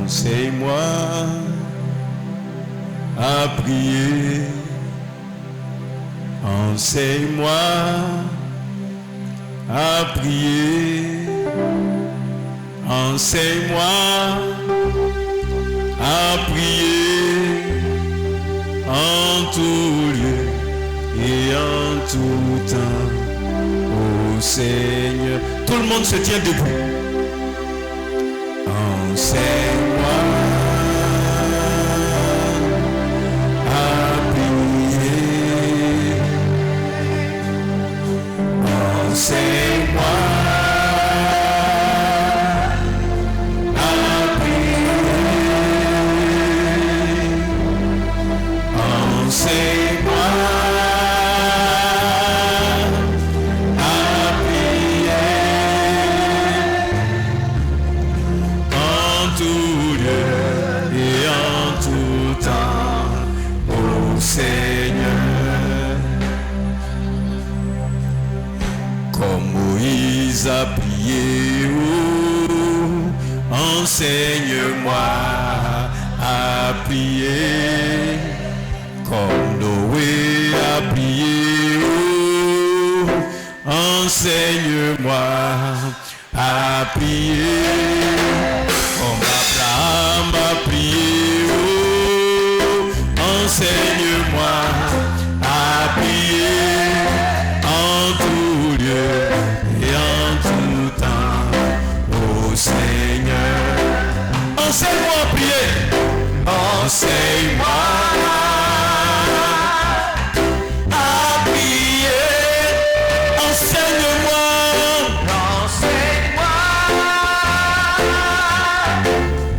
enseigne-moi à prier. Enseigne-moi à prier. Enseigne-moi à prier en tout lieu et en tout temps, ô Seigneur. Tout le monde se tient debout. Enseigne-moi à prier. Enseigne-moi à prier. Enseigne-moi à prier en tout lieu et en tout temps, ô Seigneur. Comme Moïse a prié, oh, enseigne-moi à prier. Comme Noé a prié, oh, enseigne-moi à prier. Comme Abraham a prié, oh, enseigne-moi à prier en tout lieu et en tout temps, ô Seigneur. Enseigne-moi à prier. Enseigne-moi à prier. Enseigne-moi. Enseigne-moi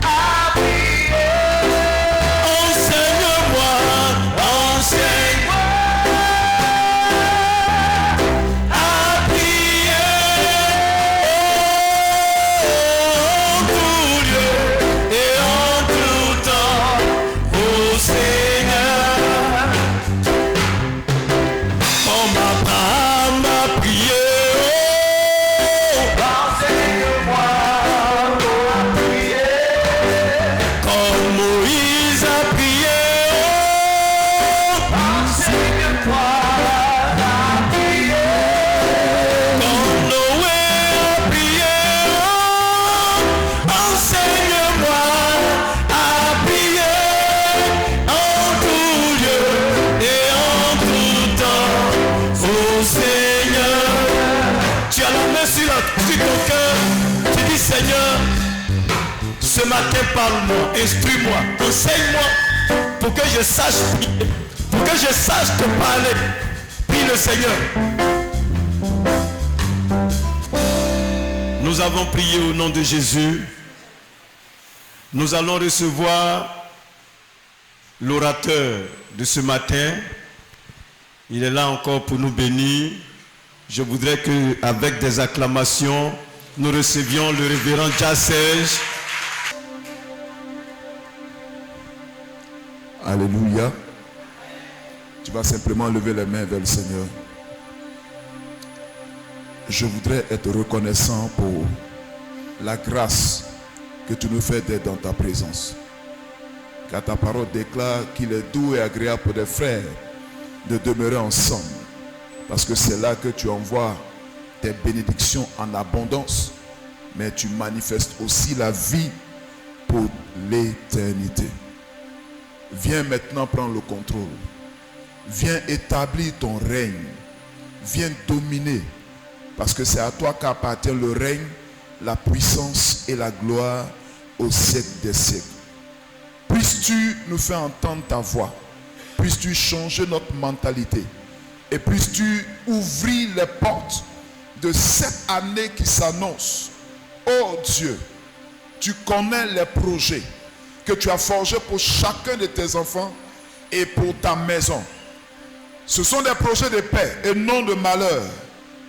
à prier. Enseigne-moi. Enseigne-moi à prier en tout lieu et en tout temps, ô Seigneur. Comme Abraham a prié, oh, enseigne-moi à prier. Comme Moïse a prié, oh, enseigne-moi à prier. Comme Noé a prié, oh, enseigne-moi à prier en tout lieu et en tout temps, ô Seigneur. Tu as la main sur ton cœur, tu dis Seigneur, ce matin parle-moi, instruis-moi, enseigne-moi pour que je sache prier, pour que je sache te parler. Prie le Seigneur. Nous avons prié au nom de Jésus. Nous allons recevoir l'orateur de ce matin. Il est là encore pour nous bénir. Je voudrais qu'avec des acclamations, nous recevions le révérend Jassej. Alléluia. Tu vas simplement lever les mains vers le Seigneur. Je voudrais être reconnaissant pour la grâce que tu nous fais d'être dans ta présence. Car ta parole déclare qu'il est doux et agréable pour des frères de demeurer ensemble. Parce que c'est là que tu envoies tes bénédictions en abondance. Mais tu manifestes aussi la vie pour l'éternité. Viens maintenant prendre le contrôle. Viens établir ton règne. Viens dominer. Parce que c'est à toi qu'appartient le règne, la puissance et la gloire au siècle des siècles. Puisses-tu nous faire entendre ta voix. Puisses-tu changer notre mentalité. Et puisses-tu ouvrir les portes de cette année qui s'annonce. Oh Dieu, tu connais les projets que tu as forgés pour chacun de tes enfants et pour ta maison. Ce sont des projets de paix et non de malheur,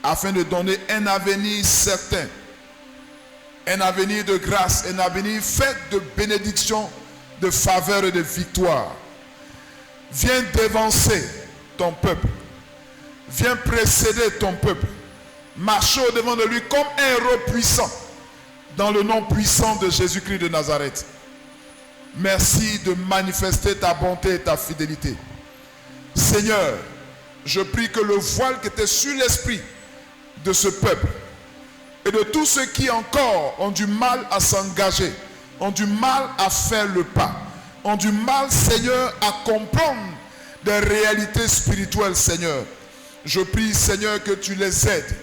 afin de donner un avenir certain, un avenir de grâce, un avenir fait de bénédiction, de faveur et de victoire. Viens dévancer ton peuple. Viens précéder ton peuple. Marcher au-devant de lui comme un héros puissant, dans le nom puissant de Jésus-Christ de Nazareth. Merci de manifester ta bonté et ta fidélité. Seigneur, je prie que le voile qui était sur l'esprit de ce peuple et de tous ceux qui encore ont du mal à s'engager, ont du mal à faire le pas, ont du mal, Seigneur, à comprendre des réalités spirituelles, Seigneur. Je prie, Seigneur, que tu les aides,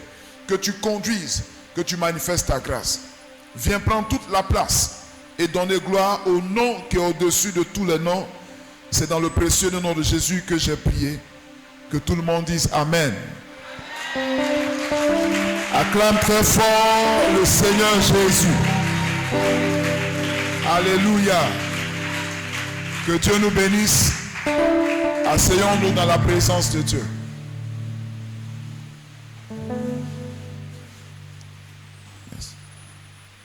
que tu conduises, que tu manifestes ta grâce. Viens prendre toute la place et donner gloire au nom qui est au-dessus de tous les noms. C'est dans le précieux nom de Jésus que j'ai prié. Que tout le monde dise Amen. Acclame très fort le Seigneur Jésus. Alléluia. Que Dieu nous bénisse. Asseyons-nous dans la présence de Dieu.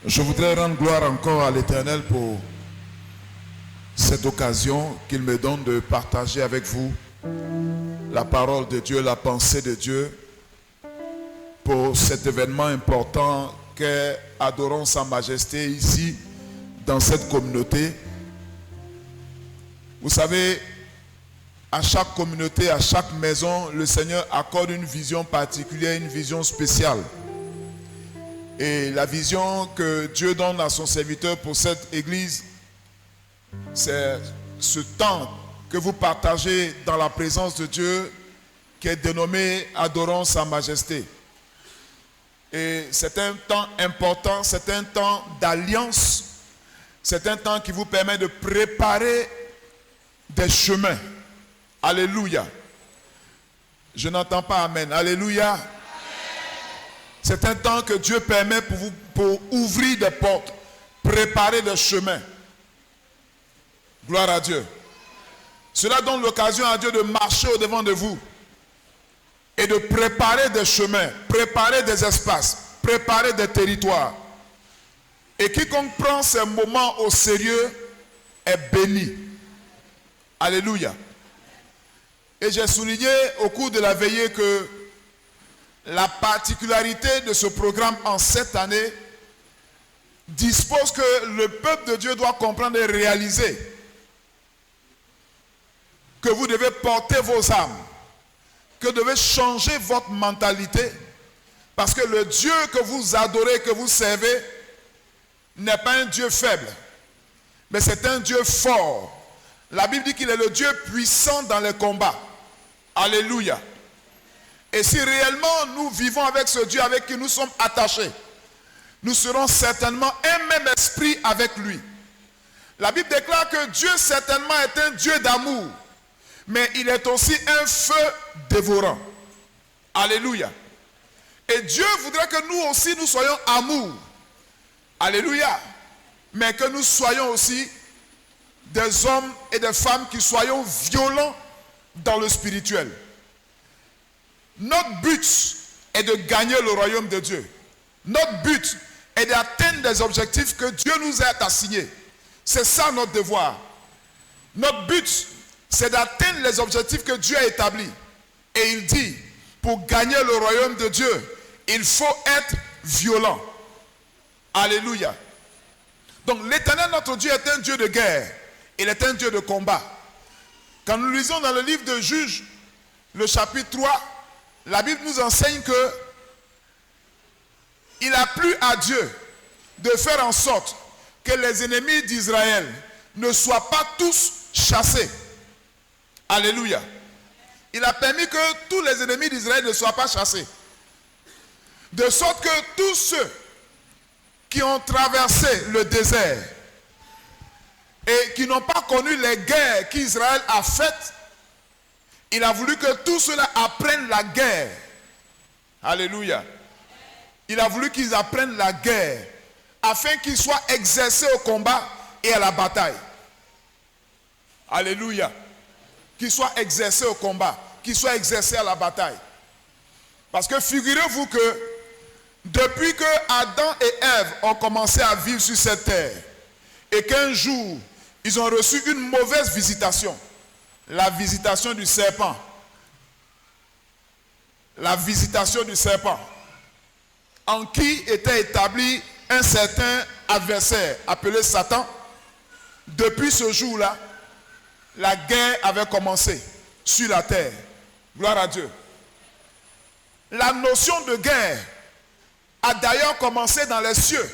Je voudrais rendre gloire encore à l'Éternel pour cette occasion qu'il me donne de partager avec vous la parole de Dieu, la pensée de Dieu pour cet événement important qu'est Adorons sa Majesté ici dans cette communauté. Vous savez, à chaque communauté, à chaque maison, le Seigneur accorde une vision particulière, une vision spéciale. Et la vision que Dieu donne à son serviteur pour cette église, c'est ce temps que vous partagez dans la présence de Dieu qui est dénommé Adorons sa Majesté. Et c'est un temps important, c'est un temps d'alliance, c'est un temps qui vous permet de préparer des chemins. Alléluia. Je n'entends pas Amen. Alléluia. C'est un temps que Dieu permet pour vous, pour ouvrir des portes, préparer des chemins. Gloire à Dieu. Cela donne l'occasion à Dieu de marcher au-devant de vous et de préparer des chemins, préparer des espaces, préparer des territoires. Et quiconque prend ces moments au sérieux est béni. Alléluia. Et j'ai souligné au cours de la veillée que la particularité de ce programme en cette année dispose que le peuple de Dieu doit comprendre et réaliser que vous devez porter vos âmes, que vous devez changer votre mentalité, parce que le Dieu que vous adorez, que vous servez, n'est pas un Dieu faible, mais c'est un Dieu fort. La Bible dit qu'il est le Dieu puissant dans les combats. Alléluia. Et si réellement nous vivons avec ce Dieu avec qui nous sommes attachés, nous serons certainement un même esprit avec lui. La Bible déclare que Dieu certainement est un Dieu d'amour, mais il est aussi un feu dévorant. Alléluia. Et Dieu voudrait que nous aussi nous soyons amour. Alléluia. Mais que nous soyons aussi des hommes et des femmes qui soyons violents dans le spirituel. Notre but est de gagner le royaume de Dieu. Notre but est d'atteindre des objectifs que Dieu nous a assignés. C'est ça notre devoir. Notre but, c'est d'atteindre les objectifs que Dieu a établis. Et il dit, pour gagner le royaume de Dieu, il faut être violent. Alléluia. Donc l'Éternel, notre Dieu, est un Dieu de guerre. Il est un Dieu de combat. Quand nous lisons dans le livre de Juges, le chapitre 3, la Bible nous enseigne que il a plu à Dieu de faire en sorte que les ennemis d'Israël ne soient pas tous chassés. Alléluia. Il a permis que tous les ennemis d'Israël ne soient pas chassés. De sorte que tous ceux qui ont traversé le désert et qui n'ont pas connu les guerres qu'Israël a faites, il a voulu que tous ceux-là apprennent la guerre. Alléluia. Il a voulu qu'ils apprennent la guerre afin qu'ils soient exercés au combat et à la bataille. Alléluia. Qu'ils soient exercés au combat, qu'ils soient exercés à la bataille. Parce que figurez-vous que depuis que Adam et Ève ont commencé à vivre sur cette terre et qu'un jour ils ont reçu une mauvaise visitation, la visitation du serpent. La visitation du serpent, en qui était établi un certain adversaire appelé Satan, depuis ce jour-là, la guerre avait commencé sur la terre. Gloire à Dieu. La notion de guerre a d'ailleurs commencé dans les cieux,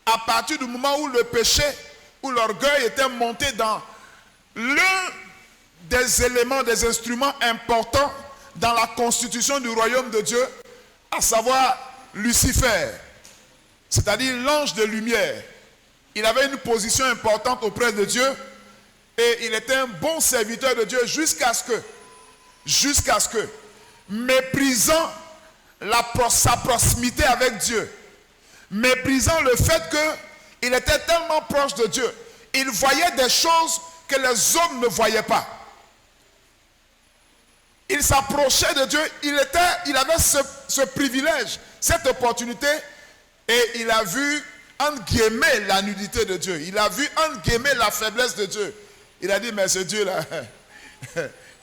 à partir du moment où le péché, où l'orgueil était monté dans l'un des éléments, des instruments importants dans la constitution du royaume de Dieu, à savoir Lucifer, c'est-à-dire l'ange de lumière. Il avait une position importante auprès de Dieu et il était un bon serviteur de Dieu jusqu'à ce que, méprisant sa proximité avec Dieu, méprisant le fait qu'il était tellement proche de Dieu, il voyait des choses que les hommes ne voyaient pas. Il s'approchait de Dieu, il avait ce privilège, cette opportunité, et il a vu, entre guillemets, la nudité de Dieu. Il a vu, entre guillemets, la faiblesse de Dieu. Il a dit, mais ce Dieu-là,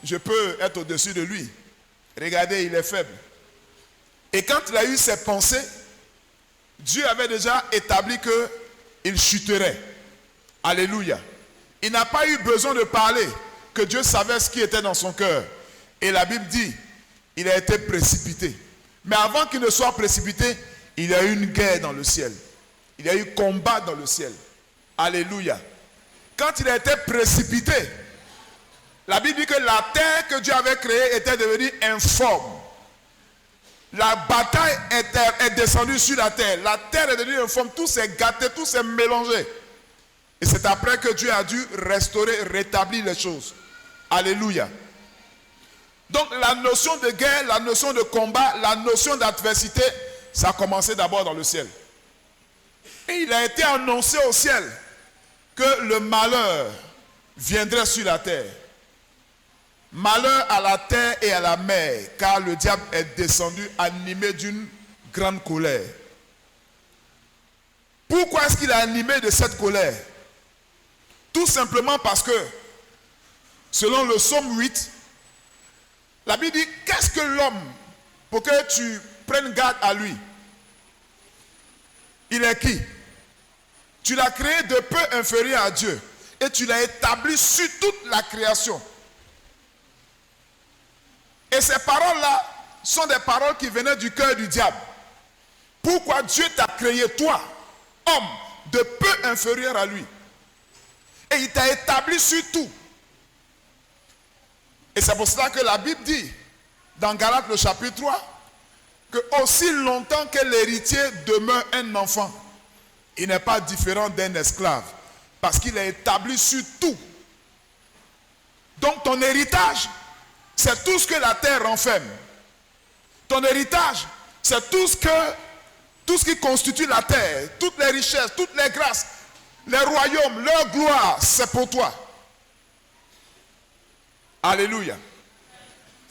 je peux être au-dessus de lui. Regardez, il est faible. Et quand il a eu ces pensées, Dieu avait déjà établi qu'il chuterait. Alléluia. Il n'a pas eu besoin de parler, que Dieu savait ce qui était dans son cœur. Et la Bible dit, il a été précipité. Mais avant qu'il ne soit précipité, il y a eu une guerre dans le ciel. Il y a eu combat dans le ciel. Alléluia. Quand il a été précipité, la Bible dit que la terre que Dieu avait créée était devenue informe. La bataille est descendue sur la terre. La terre est devenue informe. Tout s'est gâté, tout s'est mélangé. Et c'est après que Dieu a dû restaurer, rétablir les choses. Alléluia. Donc la notion de guerre, la notion de combat, la notion d'adversité, ça a commencé d'abord dans le ciel. Et il a été annoncé au ciel que le malheur viendrait sur la terre. Malheur à la terre et à la mer, car le diable est descendu animé d'une grande colère. Pourquoi est-ce qu'il est animé de cette colère? Tout simplement parce que, selon le psaume 8, la Bible dit, qu'est-ce que l'homme pour que tu prennes garde à lui? Il est qui? Tu l'as créé de peu inférieur à Dieu et tu l'as établi sur toute la création. Et ces paroles-là sont des paroles qui venaient du cœur du diable. Pourquoi Dieu t'a créé, toi, homme, de peu inférieur à lui? Et il t'a établi sur tout. Et c'est pour cela que la Bible dit, dans Galates le chapitre 3, que aussi longtemps que l'héritier demeure un enfant, il n'est pas différent d'un esclave, parce qu'il est établi sur tout. Donc ton héritage, c'est tout ce que la terre renferme. Ton héritage, c'est tout ce qui constitue la terre, toutes les richesses, toutes les grâces, les royaumes, leur gloire, c'est pour toi. Alléluia.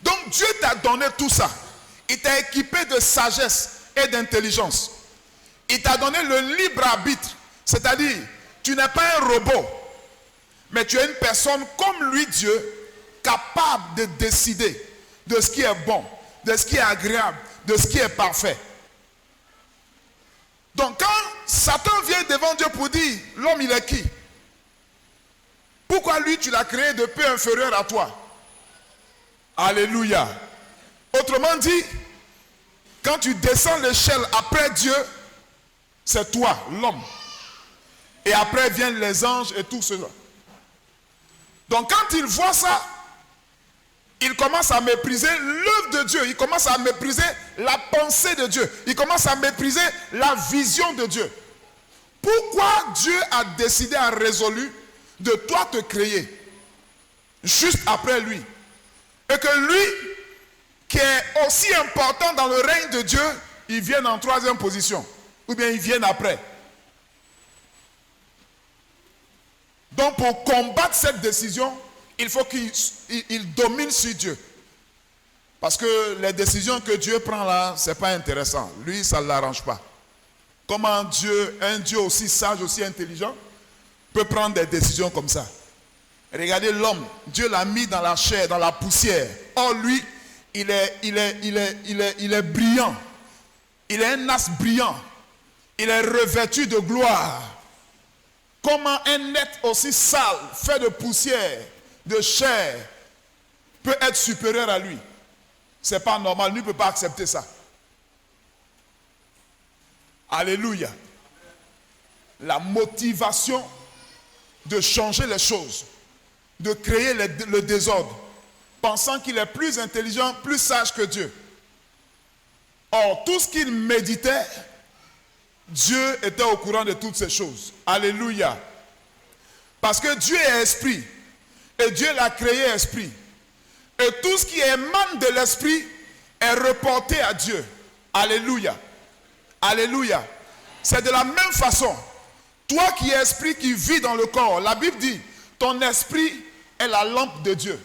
Donc Dieu t'a donné tout ça. Il t'a équipé de sagesse et d'intelligence. Il t'a donné le libre arbitre. C'est-à-dire, tu n'es pas un robot, mais tu es une personne comme lui, Dieu, capable de décider de ce qui est bon, de ce qui est agréable, de ce qui est parfait. Donc quand Satan vient devant Dieu pour dire, l'homme il est qui? Pourquoi lui tu l'as créé de peu inférieur à toi? Alléluia. Autrement dit, quand tu descends l'échelle après Dieu, c'est toi, l'homme. Et après viennent les anges et tout cela. Donc quand il voit ça, il commence à mépriser l'œuvre de Dieu. Il commence à mépriser la pensée de Dieu. Il commence à mépriser la vision de Dieu. Pourquoi Dieu a décidé, a résolu de toi te créer juste après lui? Et que lui, qui est aussi important dans le règne de Dieu, il vienne en troisième position. Ou bien il vienne après. Donc pour combattre cette décision, il faut qu'il domine sur Dieu. Parce que les décisions que Dieu prend là, ce n'est pas intéressant. Lui, ça ne l'arrange pas. Comment Dieu, un Dieu aussi sage, aussi intelligent, peut prendre des décisions comme ça? Regardez l'homme, Dieu l'a mis dans la chair, dans la poussière. Or lui, il est brillant. Il est un as brillant. Il est revêtu de gloire. Comment un être aussi sale, fait de poussière, de chair, peut être supérieur à lui? C'est pas normal, lui ne peut pas accepter ça. Alléluia. La motivation de changer les choses, de créer le désordre, pensant qu'il est plus intelligent, plus sage que Dieu. Or, tout ce qu'il méditait, Dieu était au courant de toutes ces choses. Alléluia. Parce que Dieu est esprit. Et Dieu l'a créé esprit. Et tout ce qui émane de l'esprit est reporté à Dieu. Alléluia. Alléluia. C'est de la même façon. Toi qui es esprit, qui vis dans le corps, la Bible dit, ton esprit est la lampe de Dieu.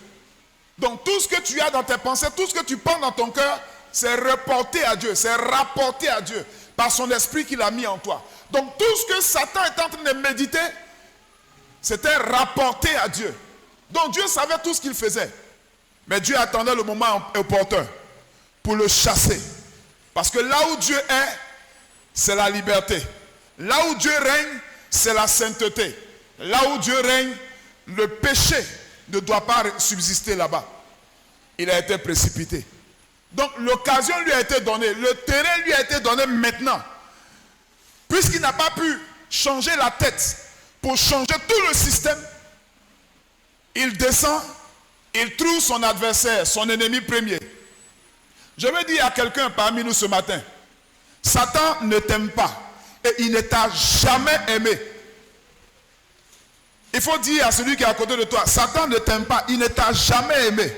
Donc tout ce que tu as dans tes pensées, tout ce que tu penses dans ton cœur, c'est reporté à Dieu, c'est rapporté à Dieu par son esprit qu'il a mis en toi. Donc tout ce que Satan est en train de méditer, c'était rapporté à Dieu. Donc Dieu savait tout ce qu'il faisait. Mais Dieu attendait le moment opportun pour le chasser. Parce que là où Dieu est, c'est la liberté. Là où Dieu règne, c'est la sainteté. Là où Dieu règne, le péché ne doit pas subsister là-bas. Il a été précipité. Donc l'occasion lui a été donnée. Le terrain lui a été donné maintenant. Puisqu'il n'a pas pu changer la tête pour changer tout le système, il descend, il trouve son adversaire, son ennemi premier. Je veux dire à quelqu'un parmi nous ce matin, Satan ne t'aime pas et il ne t'a jamais aimé. Il faut dire à celui qui est à côté de toi, Satan ne t'aime pas, il ne t'a jamais aimé.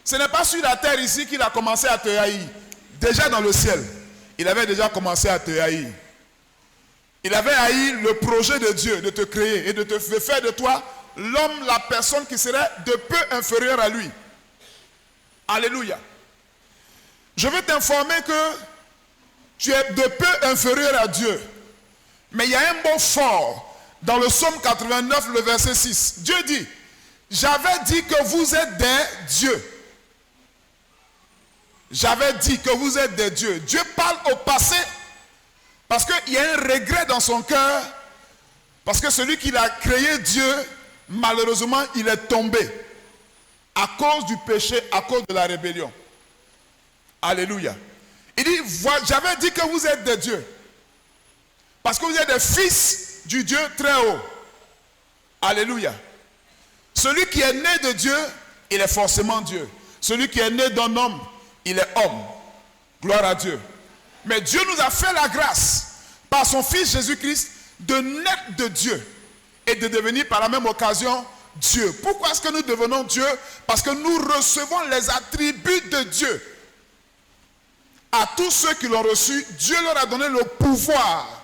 Ce n'est pas sur la terre ici qu'il a commencé à te haïr. Déjà dans le ciel, il avait déjà commencé à te haïr. Il avait haï le projet de Dieu de te créer et de te faire de toi l'homme, la personne qui serait de peu inférieure à lui. Alléluia. Je veux t'informer que tu es de peu inférieur à Dieu. Mais il y a un mot fort dans le psaume 89, le verset 6. Dieu dit, j'avais dit que vous êtes des dieux. J'avais dit que vous êtes des dieux. Dieu parle au passé parce qu'il y a un regret dans son cœur. Parce que celui qui l'a créé, Dieu, malheureusement, il est tombé à cause du péché, à cause de la rébellion. Alléluia. Il dit, j'avais dit que vous êtes des dieux. Parce que vous êtes des fils du Dieu très haut. Alléluia. Celui qui est né de Dieu, il est forcément Dieu. Celui qui est né d'un homme, il est homme. Gloire à Dieu. Mais Dieu nous a fait la grâce, par son Fils Jésus-Christ, de naître de Dieu et de devenir par la même occasion Dieu. Pourquoi est-ce que nous devenons Dieu? Parce que nous recevons les attributs de Dieu. À tous ceux qui l'ont reçu, Dieu leur a donné le pouvoir.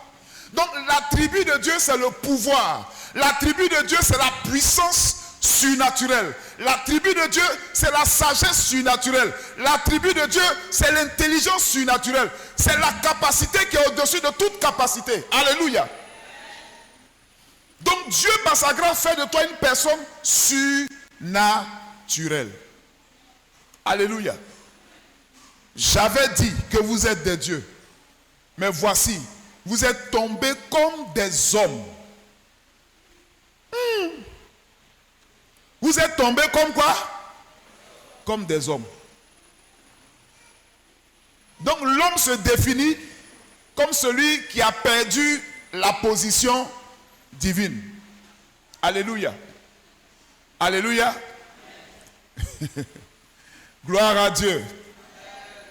Donc l'attribut de Dieu, c'est le pouvoir. L'attribut de Dieu, c'est la puissance surnaturelle. L'attribut de Dieu, c'est la sagesse surnaturelle. L'attribut de Dieu, c'est l'intelligence surnaturelle. C'est la capacité qui est au-dessus de toute capacité. Alléluia. Donc Dieu, par sa grâce, fait de toi une personne surnaturelle. Alléluia. J'avais dit que vous êtes des dieux. Mais voici, vous êtes tombés comme des hommes. Vous êtes tombés comme quoi? Comme des hommes. Donc l'homme se définit comme celui qui a perdu la position divine. Alléluia. Alléluia. Gloire à Dieu.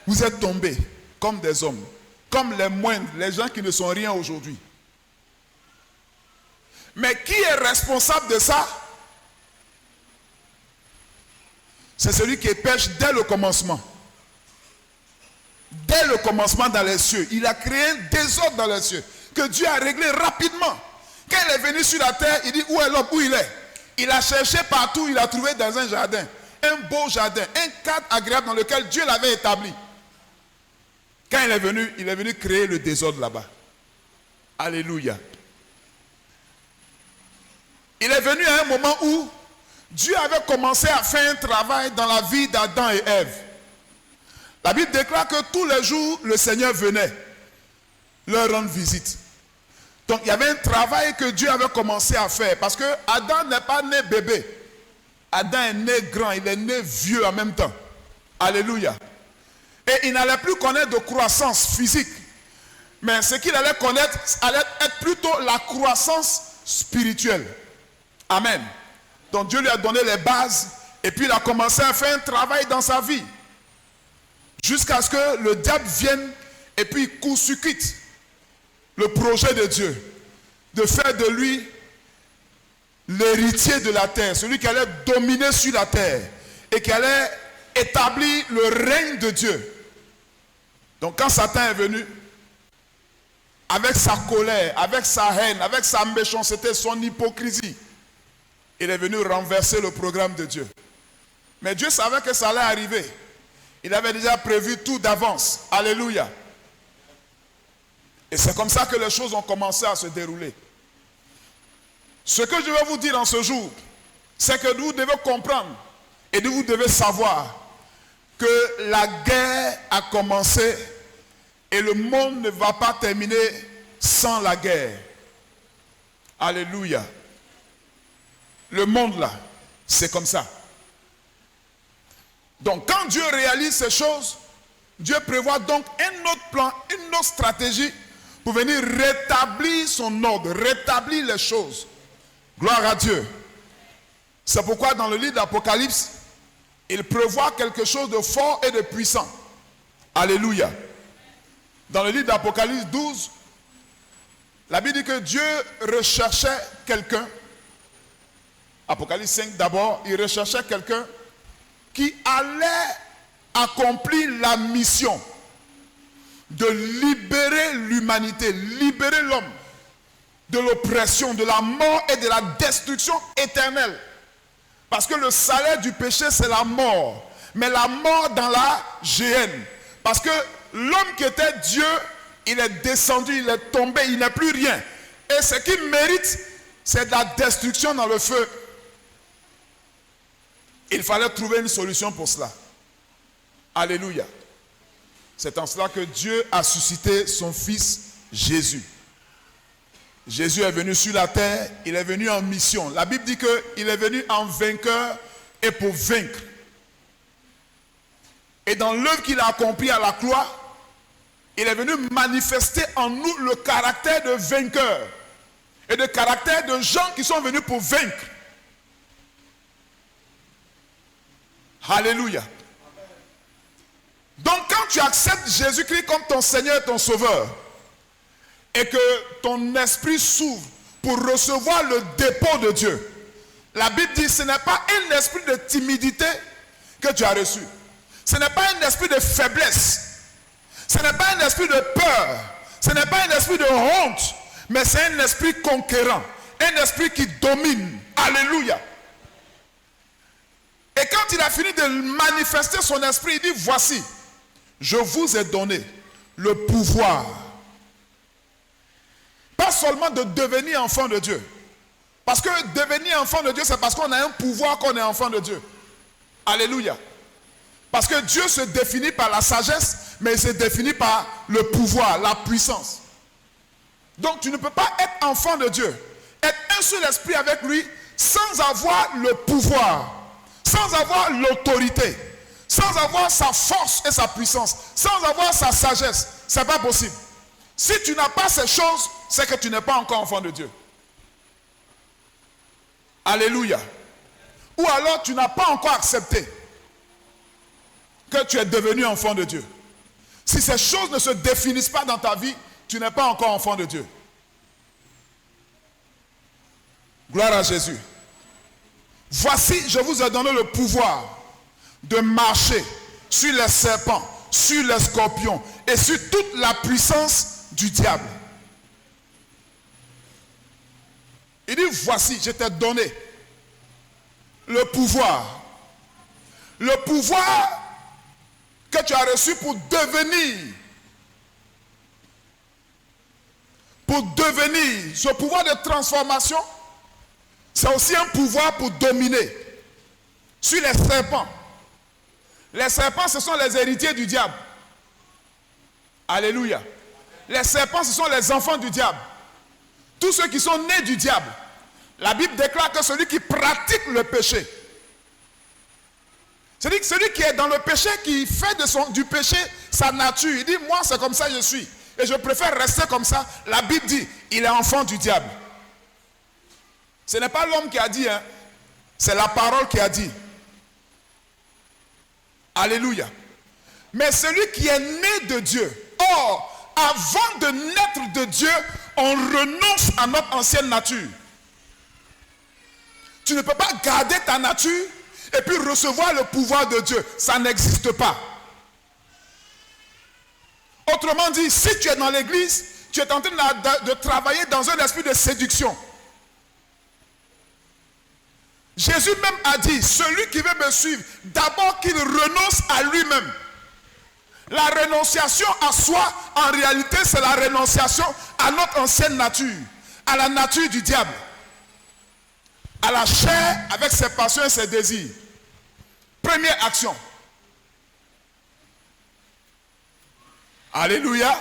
Vous êtes tombés comme des hommes, comme les moindres, les gens qui ne sont rien aujourd'hui. Mais qui est responsable de ça? C'est celui qui pêche dès le commencement. Dès le commencement dans les cieux. Il a créé un désordre dans les cieux que Dieu a réglé rapidement. Quand il est venu sur la terre, il dit où est l'homme, où il est? Il a cherché partout, il a trouvé dans un jardin. Un beau jardin, un cadre agréable dans lequel Dieu l'avait établi. Quand il est venu créer le désordre là-bas. Alléluia. Il est venu à un moment où Dieu avait commencé à faire un travail dans la vie d'Adam et Ève. La Bible déclare que tous les jours, le Seigneur venait leur rendre visite. Donc il y avait un travail que Dieu avait commencé à faire. Parce que Adam n'est pas né bébé. Adam est né grand, il est né vieux en même temps. Alléluia. Et il n'allait plus connaître de croissance physique. Mais ce qu'il allait connaître allait être plutôt la croissance spirituelle. Amen. Donc Dieu lui a donné les bases et puis il a commencé à faire un travail dans sa vie. Jusqu'à ce que le diable vienne et puis court-circuite le projet de Dieu. De faire de lui l'héritier de la terre. Celui qui allait dominer sur la terre. Et qui allait établir le règne de Dieu. Donc quand Satan est venu, avec sa colère, avec sa haine, avec sa méchanceté, son hypocrisie, il est venu renverser le programme de Dieu. Mais Dieu savait que ça allait arriver. Il avait déjà prévu tout d'avance. Alléluia. Et c'est comme ça que les choses ont commencé à se dérouler. Ce que je vais vous dire en ce jour, c'est que vous devez comprendre et vous devez savoir que la guerre a commencé et le monde ne va pas terminer sans la guerre. Alléluia. Le monde là, c'est comme ça. Donc quand Dieu réalise ces choses, Dieu prévoit donc un autre plan, une autre stratégie pour venir rétablir son ordre, rétablir les choses. Gloire à Dieu. C'est pourquoi dans le livre d'Apocalypse, il prévoit quelque chose de fort et de puissant. Alléluia. Dans le livre d'Apocalypse 12, la Bible dit que Dieu recherchait quelqu'un. Apocalypse 5 d'abord, il recherchait quelqu'un qui allait accomplir la mission de libérer l'humanité, libérer l'homme de l'oppression, de la mort et de la destruction éternelle. Parce que le salaire du péché, c'est la mort. Mais la mort dans la géhenne. Parce que l'homme qui était Dieu, il est descendu, il est tombé, il n'a plus rien. Et ce qu'il mérite, c'est de la destruction dans le feu. Il fallait trouver une solution pour cela. Alléluia. C'est en cela que Dieu a suscité son fils Jésus. Jésus est venu sur la terre, il est venu en mission. La Bible dit qu'il est venu en vainqueur et pour vaincre. Et dans l'œuvre qu'il a accomplie à la croix, il est venu manifester en nous le caractère de vainqueur et le caractère de gens qui sont venus pour vaincre. Alléluia. Donc quand tu acceptes Jésus-Christ comme ton Seigneur et ton Sauveur, et que ton esprit s'ouvre pour recevoir le dépôt de Dieu, la Bible dit que ce n'est pas un esprit de timidité que tu as reçu. Ce n'est pas un esprit de faiblesse. Ce n'est pas un esprit de peur. Ce n'est pas un esprit de honte. Mais c'est un esprit conquérant. Un esprit qui domine. Alléluia. Et quand il a fini de manifester son esprit, il dit, voici, je vous ai donné le pouvoir. Pas seulement de devenir enfant de Dieu. Parce que devenir enfant de Dieu, c'est parce qu'on a un pouvoir qu'on est enfant de Dieu. Alléluia. Parce que Dieu se définit par la sagesse, mais il se définit par le pouvoir, la puissance. Donc tu ne peux pas être enfant de Dieu, être un seul esprit avec lui, sans avoir le pouvoir, sans avoir l'autorité, sans avoir sa force et sa puissance, sans avoir sa sagesse. Ce n'est pas possible. Si tu n'as pas ces choses, c'est que tu n'es pas encore enfant de Dieu. Alléluia. Ou alors tu n'as pas encore accepté que tu es devenu enfant de Dieu. Si ces choses ne se définissent pas dans ta vie, tu n'es pas encore enfant de Dieu. Gloire à Jésus. Voici, je vous ai donné le pouvoir de marcher sur les serpents, sur les scorpions et sur toute la puissance du diable. Il dit, voici, je t'ai donné le pouvoir. Le pouvoir que tu as reçu pour devenir. Pour devenir. Ce pouvoir de transformation, c'est aussi un pouvoir pour dominer sur les serpents. Les serpents, ce sont les héritiers du diable. Alléluia. Les serpents, ce sont les enfants du diable. tous ceux qui sont nés du diable. La Bible déclare que celui qui pratique le péché, c'est-à-dire que celui qui est dans le péché, qui fait du péché sa nature, il dit, moi c'est comme ça je suis, et je préfère rester comme ça. La Bible dit, il est enfant du diable. Ce n'est pas l'homme qui a dit, hein, c'est la parole qui a dit. Alléluia. Mais celui qui est né de Dieu, or, avant de naître de Dieu, on renonce à notre ancienne nature. Tu ne peux pas garder ta nature et puis recevoir le pouvoir de Dieu. Ça n'existe pas. Autrement dit, si tu es dans l'église, tu es en train de travailler dans un esprit de séduction. Jésus même a dit, celui qui veut me suivre, d'abord qu'il renonce à lui-même. La renonciation à soi, en réalité, c'est la renonciation à notre ancienne nature, à la nature du diable, à la chair avec ses passions et ses désirs. Première action. Alléluia.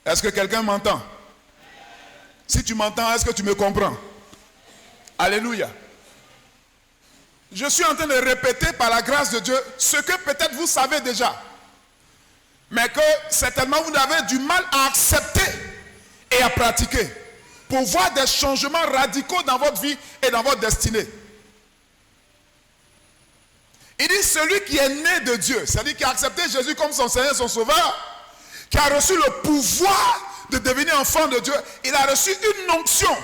Est-ce que quelqu'un m'entend? Si tu m'entends, est-ce que tu me comprends? Alléluia. Je suis en train de répéter par la grâce de Dieu ce que peut-être vous savez déjà, mais que certainement vous avez du mal à accepter et à pratiquer pour voir des changements radicaux dans votre vie et dans votre destinée. Il dit celui qui est né de Dieu, c'est-à-dire qui a accepté Jésus comme son Seigneur et son Sauveur, qui a reçu le pouvoir de devenir enfant de Dieu, il a reçu une onction.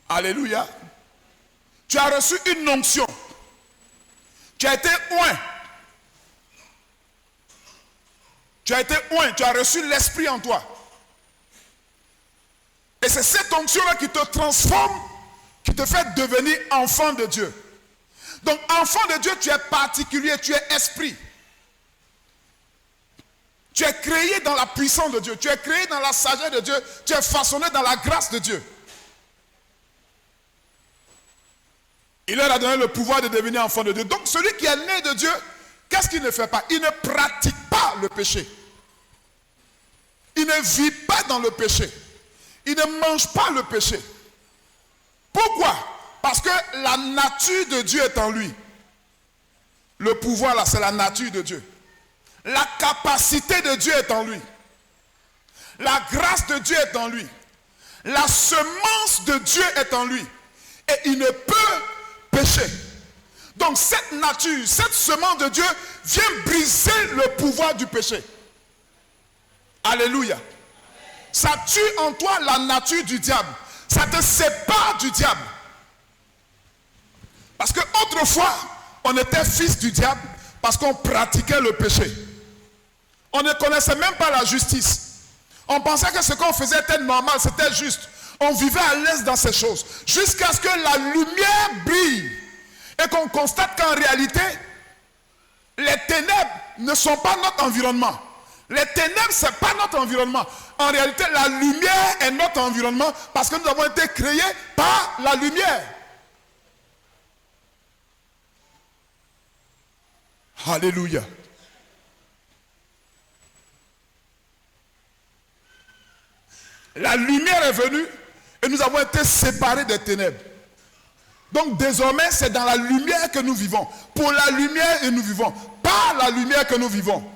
Alléluia. Tu as reçu une onction. Tu as été oint. Tu as été oint. Tu as reçu l'esprit en toi. Et c'est cette onction-là qui te transforme, qui te fait devenir enfant de Dieu. Donc, enfant de Dieu, tu es particulier, tu es esprit. Tu es créé dans la puissance de Dieu. Tu es créé dans la sagesse de Dieu. Tu es façonné dans la grâce de Dieu. Il leur a donné le pouvoir de devenir enfant de Dieu. Donc celui qui est né de Dieu, qu'est-ce qu'il ne fait pas? Il ne pratique pas le péché. Il ne vit pas dans le péché. Il ne mange pas le péché. Pourquoi? Parce que la nature de Dieu est en lui. Le pouvoir là, c'est la nature de Dieu. La capacité de Dieu est en lui. La grâce de Dieu est en lui. La semence de Dieu est en lui. Et il ne peut péché. Donc cette nature, cette semence de Dieu vient briser le pouvoir du péché. Alléluia. Ça tue en toi la nature du diable. Ça te sépare du diable. Parce que autrefois, on était fils du diable parce qu'on pratiquait le péché. On ne connaissait même pas la justice. On pensait que ce qu'on faisait était normal, c'était juste. On vivait à l'aise dans ces choses. Jusqu'à ce que la lumière brille. Et qu'on constate qu'en réalité, les ténèbres ne sont pas notre environnement. Les ténèbres, ce n'est pas notre environnement. En réalité, la lumière est notre environnement parce que nous avons été créés par la lumière. Alléluia. La lumière est venue et nous avons été séparés des ténèbres. Donc désormais, c'est dans la lumière que nous vivons. Pour la lumière, et nous vivons. Par la lumière que nous vivons.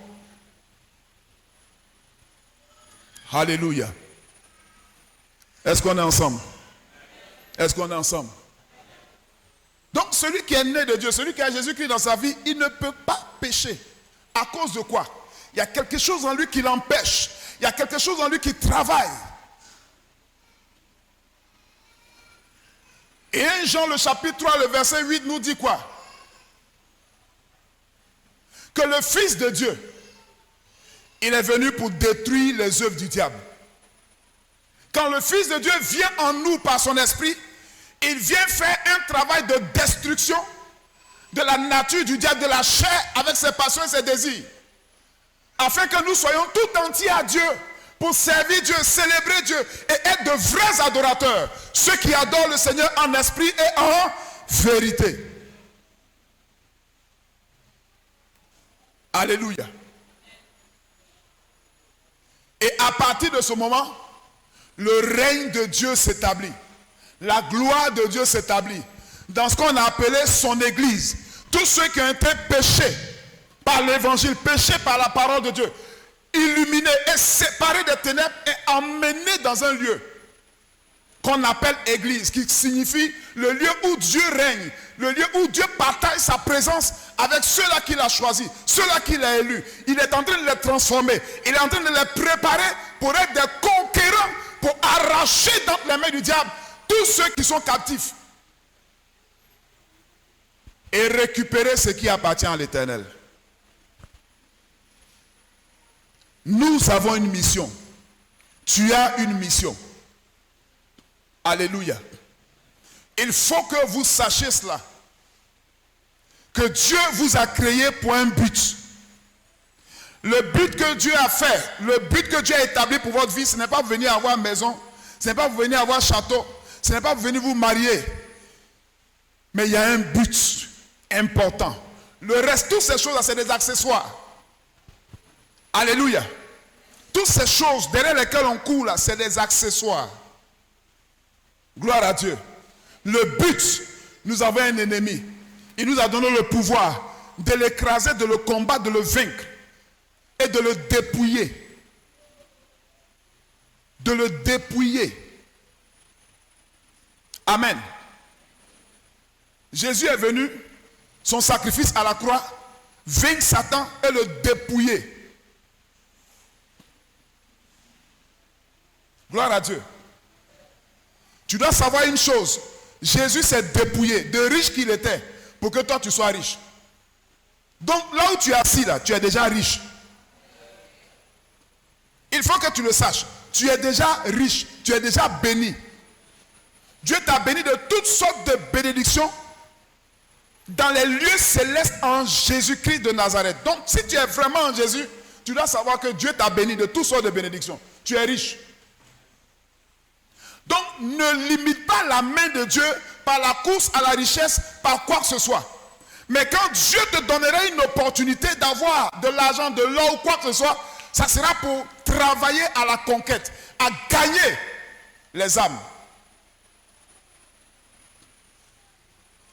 Alléluia. Est-ce qu'on est ensemble? Est-ce qu'on est ensemble? Donc celui qui est né de Dieu, celui qui a Jésus-Christ dans sa vie, il ne peut pas pécher. À cause de quoi? Il y a quelque chose en lui qui l'empêche. Il y a quelque chose en lui qui travaille. Et 1 Jean le chapitre 3, le verset 8 nous dit quoi? Que le Fils de Dieu, il est venu pour détruire les œuvres du diable. Quand le Fils de Dieu vient en nous par son esprit, il vient faire un travail de destruction de la nature du diable, de la chair avec ses passions et ses désirs. Afin que nous soyons tout entiers à Dieu pour servir Dieu, célébrer Dieu et être de vrais adorateurs. Ceux qui adorent le Seigneur en esprit et en vérité. Alléluia. Et à partir de ce moment, le règne de Dieu s'établit. La gloire de Dieu s'établit. Dans ce qu'on a appelé son église. Tous ceux qui ont été péchés par l'évangile, péchés par la parole de Dieu, illuminés et séparés des ténèbres et emmenés dans un lieu qu'on appelle église, qui signifie le lieu où Dieu règne, le lieu où Dieu partage sa présence avec ceux-là qu'il a choisis, ceux-là qu'il a élus. Il est en train de les transformer, il est en train de les préparer pour être des conquérants, pour arracher dans les mains du diable tous ceux qui sont captifs et récupérer ce qui appartient à l'Éternel. Nous avons une mission. Tu as une mission. Alléluia. Il faut que vous sachiez cela. Que Dieu vous a créé pour un but. Le but que Dieu a fait, le but que Dieu a établi pour votre vie, ce n'est pas vous venir avoir maison, ce n'est pas vous venir avoir château, ce n'est pas vous venir vous marier. Mais il y a un but important. Le reste, toutes ces choses-là, c'est des accessoires. Alléluia. Toutes ces choses derrière lesquelles on court là, c'est des accessoires. Gloire à Dieu. Le but, nous avons un ennemi. Il nous a donné le pouvoir de l'écraser, de le combattre, de le vaincre et de le dépouiller. De le dépouiller. Amen. Jésus est venu, son sacrifice à la croix, vaincre Satan et le dépouiller. Gloire à Dieu. Tu dois savoir une chose. Jésus s'est dépouillé, de riche qu'il était, pour que toi tu sois riche. Donc là où tu es assis là, tu es déjà riche. Il faut que tu le saches. Tu es déjà riche, tu es déjà béni. Dieu t'a béni de toutes sortes de bénédictions dans les lieux célestes en Jésus-Christ de Nazareth. Donc si tu es vraiment en Jésus, tu dois savoir que Dieu t'a béni de toutes sortes de bénédictions. Tu es riche. Donc, ne limite pas la main de Dieu par la course à la richesse, par quoi que ce soit. Mais quand Dieu te donnera une opportunité d'avoir de l'argent, de l'or ou quoi que ce soit, ça sera pour travailler à la conquête, à gagner les âmes.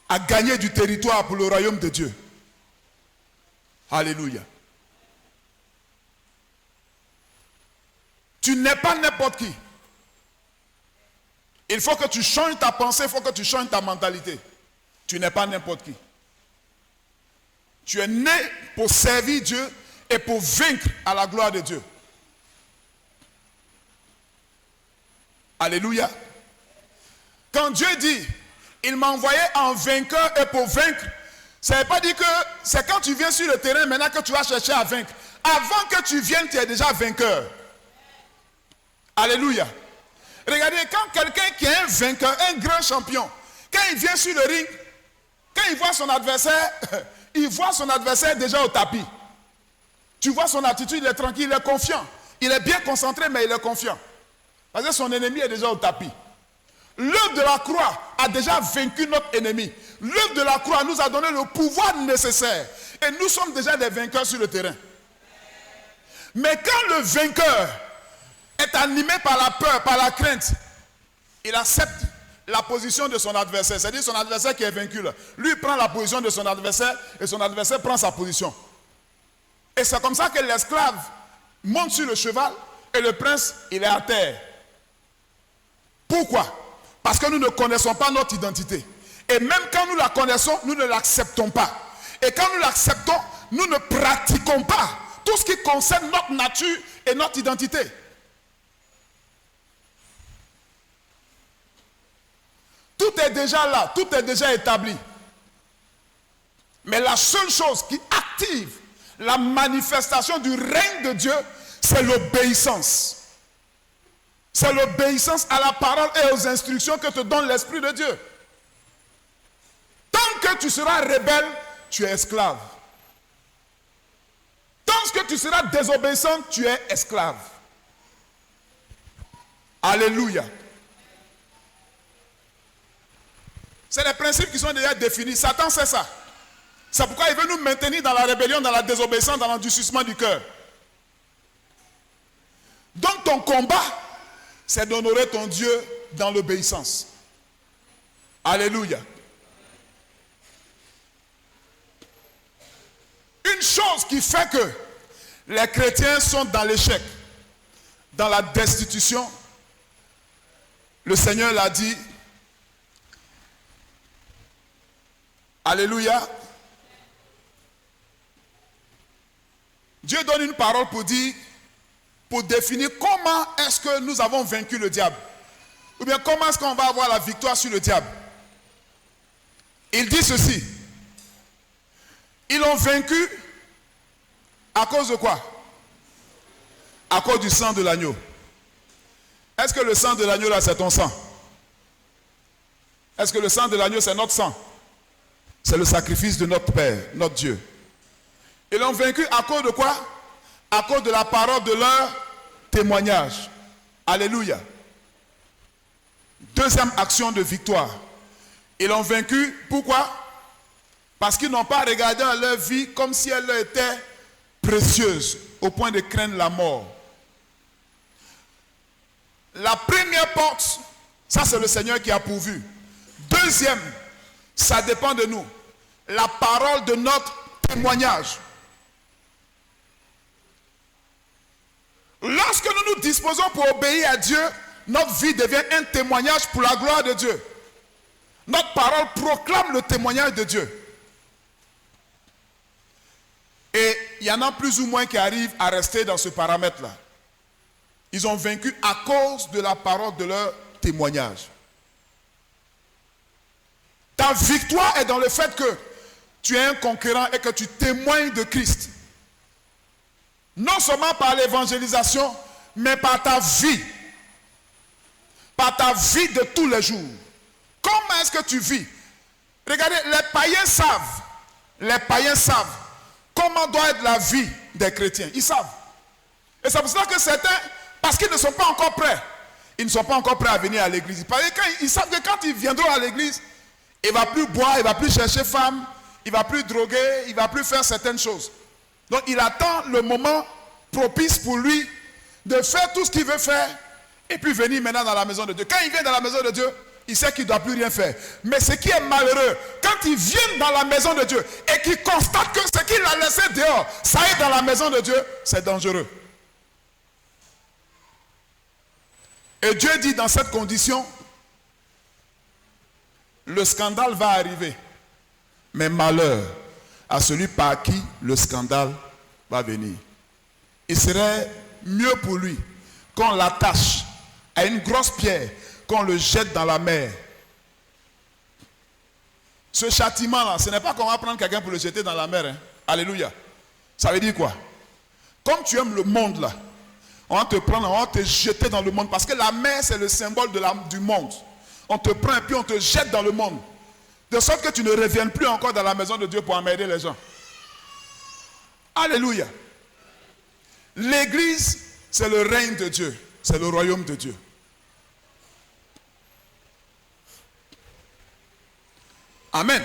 À gagner du territoire pour le royaume de Dieu. Alléluia. Tu n'es pas n'importe qui. Il faut que tu changes ta pensée, il faut que tu changes ta mentalité. Tu n'es pas n'importe qui. Tu es né pour servir Dieu et pour vaincre à la gloire de Dieu. Alléluia. Quand Dieu dit, il m'a envoyé en vainqueur et pour vaincre, ça ne veut pas dire que c'est quand tu viens sur le terrain maintenant que tu vas chercher à vaincre. Avant que tu viennes, tu es déjà vainqueur. Alléluia. Regardez, quand quelqu'un qui est un vainqueur, un grand champion, quand il vient sur le ring, quand il voit son adversaire déjà au tapis. Tu vois son attitude, il est tranquille, il est confiant. Il est bien concentré, mais il est confiant. Parce que son ennemi est déjà au tapis. L'œuvre de la croix a déjà vaincu notre ennemi. L'œuvre de la croix nous a donné le pouvoir nécessaire. Et nous sommes déjà des vainqueurs sur le terrain. Mais quand le vainqueur est animé par la peur, par la crainte, il accepte la position de son adversaire. C'est-à-dire son adversaire qui est vaincu là. Lui prend la position de son adversaire et son adversaire prend sa position. Et c'est comme ça que l'esclave monte sur le cheval et le prince, il est à terre. Pourquoi? Parce que nous ne connaissons pas notre identité. Et même quand nous la connaissons, nous ne l'acceptons pas. Et quand nous l'acceptons, nous ne pratiquons pas tout ce qui concerne notre nature et notre identité. Tout est déjà là, tout est déjà établi. Mais la seule chose qui active la manifestation du règne de Dieu, c'est l'obéissance. C'est l'obéissance à la parole et aux instructions que te donne l'Esprit de Dieu. Tant que tu seras rebelle, tu es esclave. Tant que tu seras désobéissant, tu es esclave. Alléluia. C'est les principes qui sont déjà définis. Satan sait ça. C'est pourquoi il veut nous maintenir dans la rébellion, dans la désobéissance, dans l'endurcissement du cœur. Donc ton combat, c'est d'honorer ton Dieu dans l'obéissance. Alléluia. Une chose qui fait que les chrétiens sont dans l'échec, dans la destitution, le Seigneur l'a dit. Alléluia. Dieu donne une parole pour dire, pour définir comment est-ce que nous avons vaincu le diable. Ou bien comment est-ce qu'on va avoir la victoire sur le diable. Il dit ceci. Ils l'ont vaincu à cause de quoi? À cause du sang de l'agneau. Est-ce que le sang de l'agneau là c'est ton sang? Est-ce que le sang de l'agneau c'est notre sang? C'est le sacrifice de notre Père, notre Dieu. Ils l'ont vaincu à cause de quoi? À cause de la parole de leur témoignage. Alléluia. Deuxième action de victoire. Ils l'ont vaincu, pourquoi? Parce qu'ils n'ont pas regardé à leur vie comme si elle leur était précieuse, au point de craindre la mort. La première porte, ça c'est le Seigneur qui a pourvu. Deuxième, ça dépend de nous. La parole de notre témoignage. Lorsque nous nous disposons pour obéir à Dieu, notre vie devient un témoignage pour la gloire de Dieu. Notre parole proclame le témoignage de Dieu. Et il y en a plus ou moins qui arrivent à rester dans ce paramètre-là. Ils ont vaincu à cause de la parole de leur témoignage. Ta victoire est dans le fait que tu es un conquérant et que tu témoignes de Christ. Non seulement par l'évangélisation, mais par ta vie. Par ta vie de tous les jours. Comment est-ce que tu vis? Regardez, les païens savent comment doit être la vie des chrétiens. Ils savent. Et c'est pour cela que certains, parce qu'ils ne sont pas encore prêts, ils ne sont pas encore prêts à venir à l'église. Parce qu'ils savent que quand ils viendront à l'église, il ne va plus boire, il ne va plus chercher femme, il ne va plus droguer, il ne va plus faire certaines choses. Donc il attend le moment propice pour lui de faire tout ce qu'il veut faire et puis venir maintenant dans la maison de Dieu. Quand il vient dans la maison de Dieu, il sait qu'il ne doit plus rien faire. Mais ce qui est malheureux, quand il vient dans la maison de Dieu et qu'il constate que ce qu'il a laissé dehors, ça est dans la maison de Dieu, c'est dangereux. Et Dieu dit dans cette condition, le scandale va arriver. Mais malheur à celui par qui le scandale va venir. Il serait mieux pour lui qu'on l'attache à une grosse pierre, qu'on le jette dans la mer. Ce châtiment-là, ce n'est pas qu'on va prendre quelqu'un pour le jeter dans la mer. Hein. Alléluia. Ça veut dire quoi? Comme tu aimes le monde là, on va te prendre, on va te jeter dans le monde. Parce que la mer, c'est le symbole du monde. On te prend et puis on te jette dans le monde. De sorte que tu ne reviennes plus encore dans la maison de Dieu pour emmerder les gens. Alléluia. L'église, c'est le règne de Dieu. C'est le royaume de Dieu. Amen.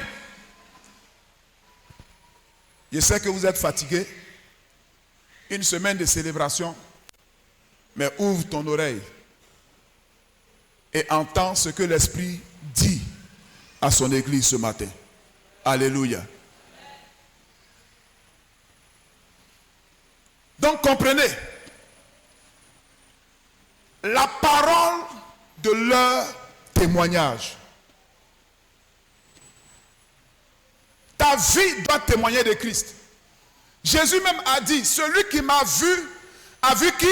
Je sais que vous êtes fatigués. Une semaine de célébration. Mais ouvre ton oreille et entends ce que l'Esprit dit à son église ce matin. Alléluia. Donc comprenez, la parole de leur témoignage. Ta vie doit témoigner de Christ. Jésus même a dit, celui qui m'a vu, a vu qui?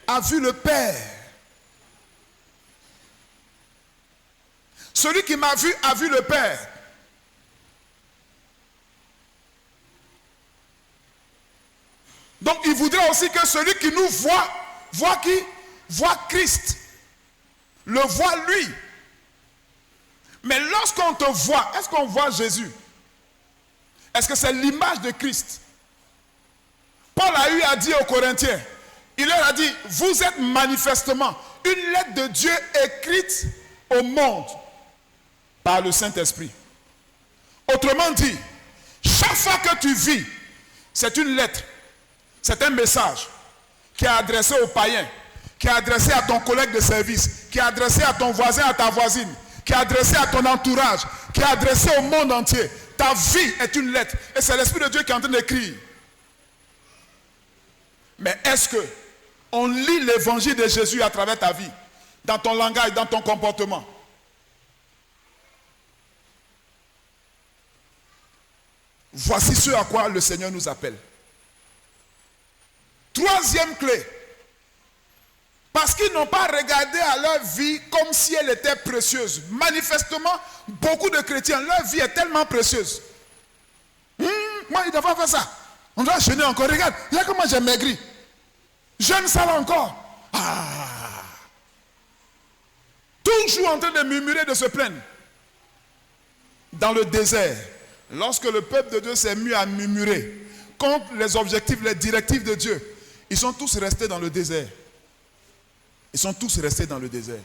A vu le Père. Celui qui m'a vu a vu le Père. Donc il voudrait aussi que celui qui nous voit, voit qui? Voit Christ. Le voit lui. Mais lorsqu'on te voit, est-ce qu'on voit Jésus? Est-ce que c'est l'image de Christ? Paul a eu à dire aux Corinthiens, il leur a dit, vous êtes manifestement une lettre de Dieu écrite au monde par le Saint-Esprit. Autrement dit, chaque fois que tu vis, c'est une lettre, c'est un message qui est adressé aux païens, qui est adressé à ton collègue de service, qui est adressé à ton voisin, à ta voisine, qui est adressé à ton entourage, qui est adressé au monde entier. Ta vie est une lettre et c'est l'Esprit de Dieu qui est en train d'écrire. Mais est-ce que on lit l'évangile de Jésus à travers ta vie, dans ton langage, dans ton comportement? Voici ce à quoi le Seigneur nous appelle. Troisième clé. Parce qu'ils n'ont pas regardé à leur vie comme si elle était précieuse. Manifestement, beaucoup de chrétiens, leur vie est tellement précieuse. Moi, il ne doit pas faire ça. On doit jeûner encore. Regarde comment j'ai maigri. Jeûne ça là encore. Toujours en train de murmurer, de se plaindre. Dans le désert, lorsque le peuple de Dieu s'est mis à murmurer contre les objectifs, les directives de Dieu, ils sont tous restés dans le désert. Ils sont tous restés dans le désert.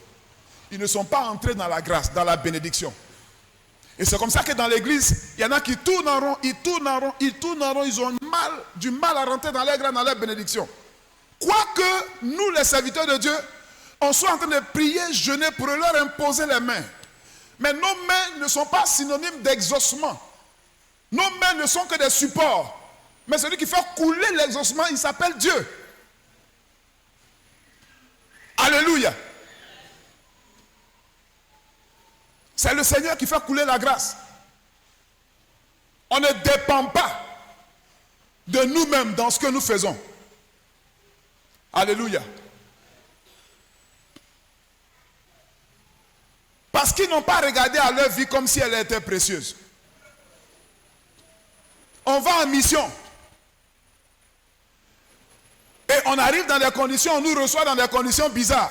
Ils ne sont pas entrés dans la grâce, dans la bénédiction. Et c'est comme ça que dans l'église, il y en a qui tournent en rond, ils tournent en rond, ils tournent en rond, ils ont du mal à rentrer dans leur grâce, dans leur bénédiction. Quoique nous, les serviteurs de Dieu, on soit en train de prier, jeûner pour leur imposer les mains. Mais nos mains ne sont pas synonymes d'exaucement. Nos mains ne sont que des supports. Mais celui qui fait couler l'exaucement, il s'appelle Dieu. Alléluia. C'est le Seigneur qui fait couler la grâce. On ne dépend pas de nous-mêmes dans ce que nous faisons. Alléluia. Parce qu'ils n'ont pas regardé à leur vie comme si elle était précieuse. On va en mission. Et on arrive dans des conditions, on nous reçoit dans des conditions bizarres.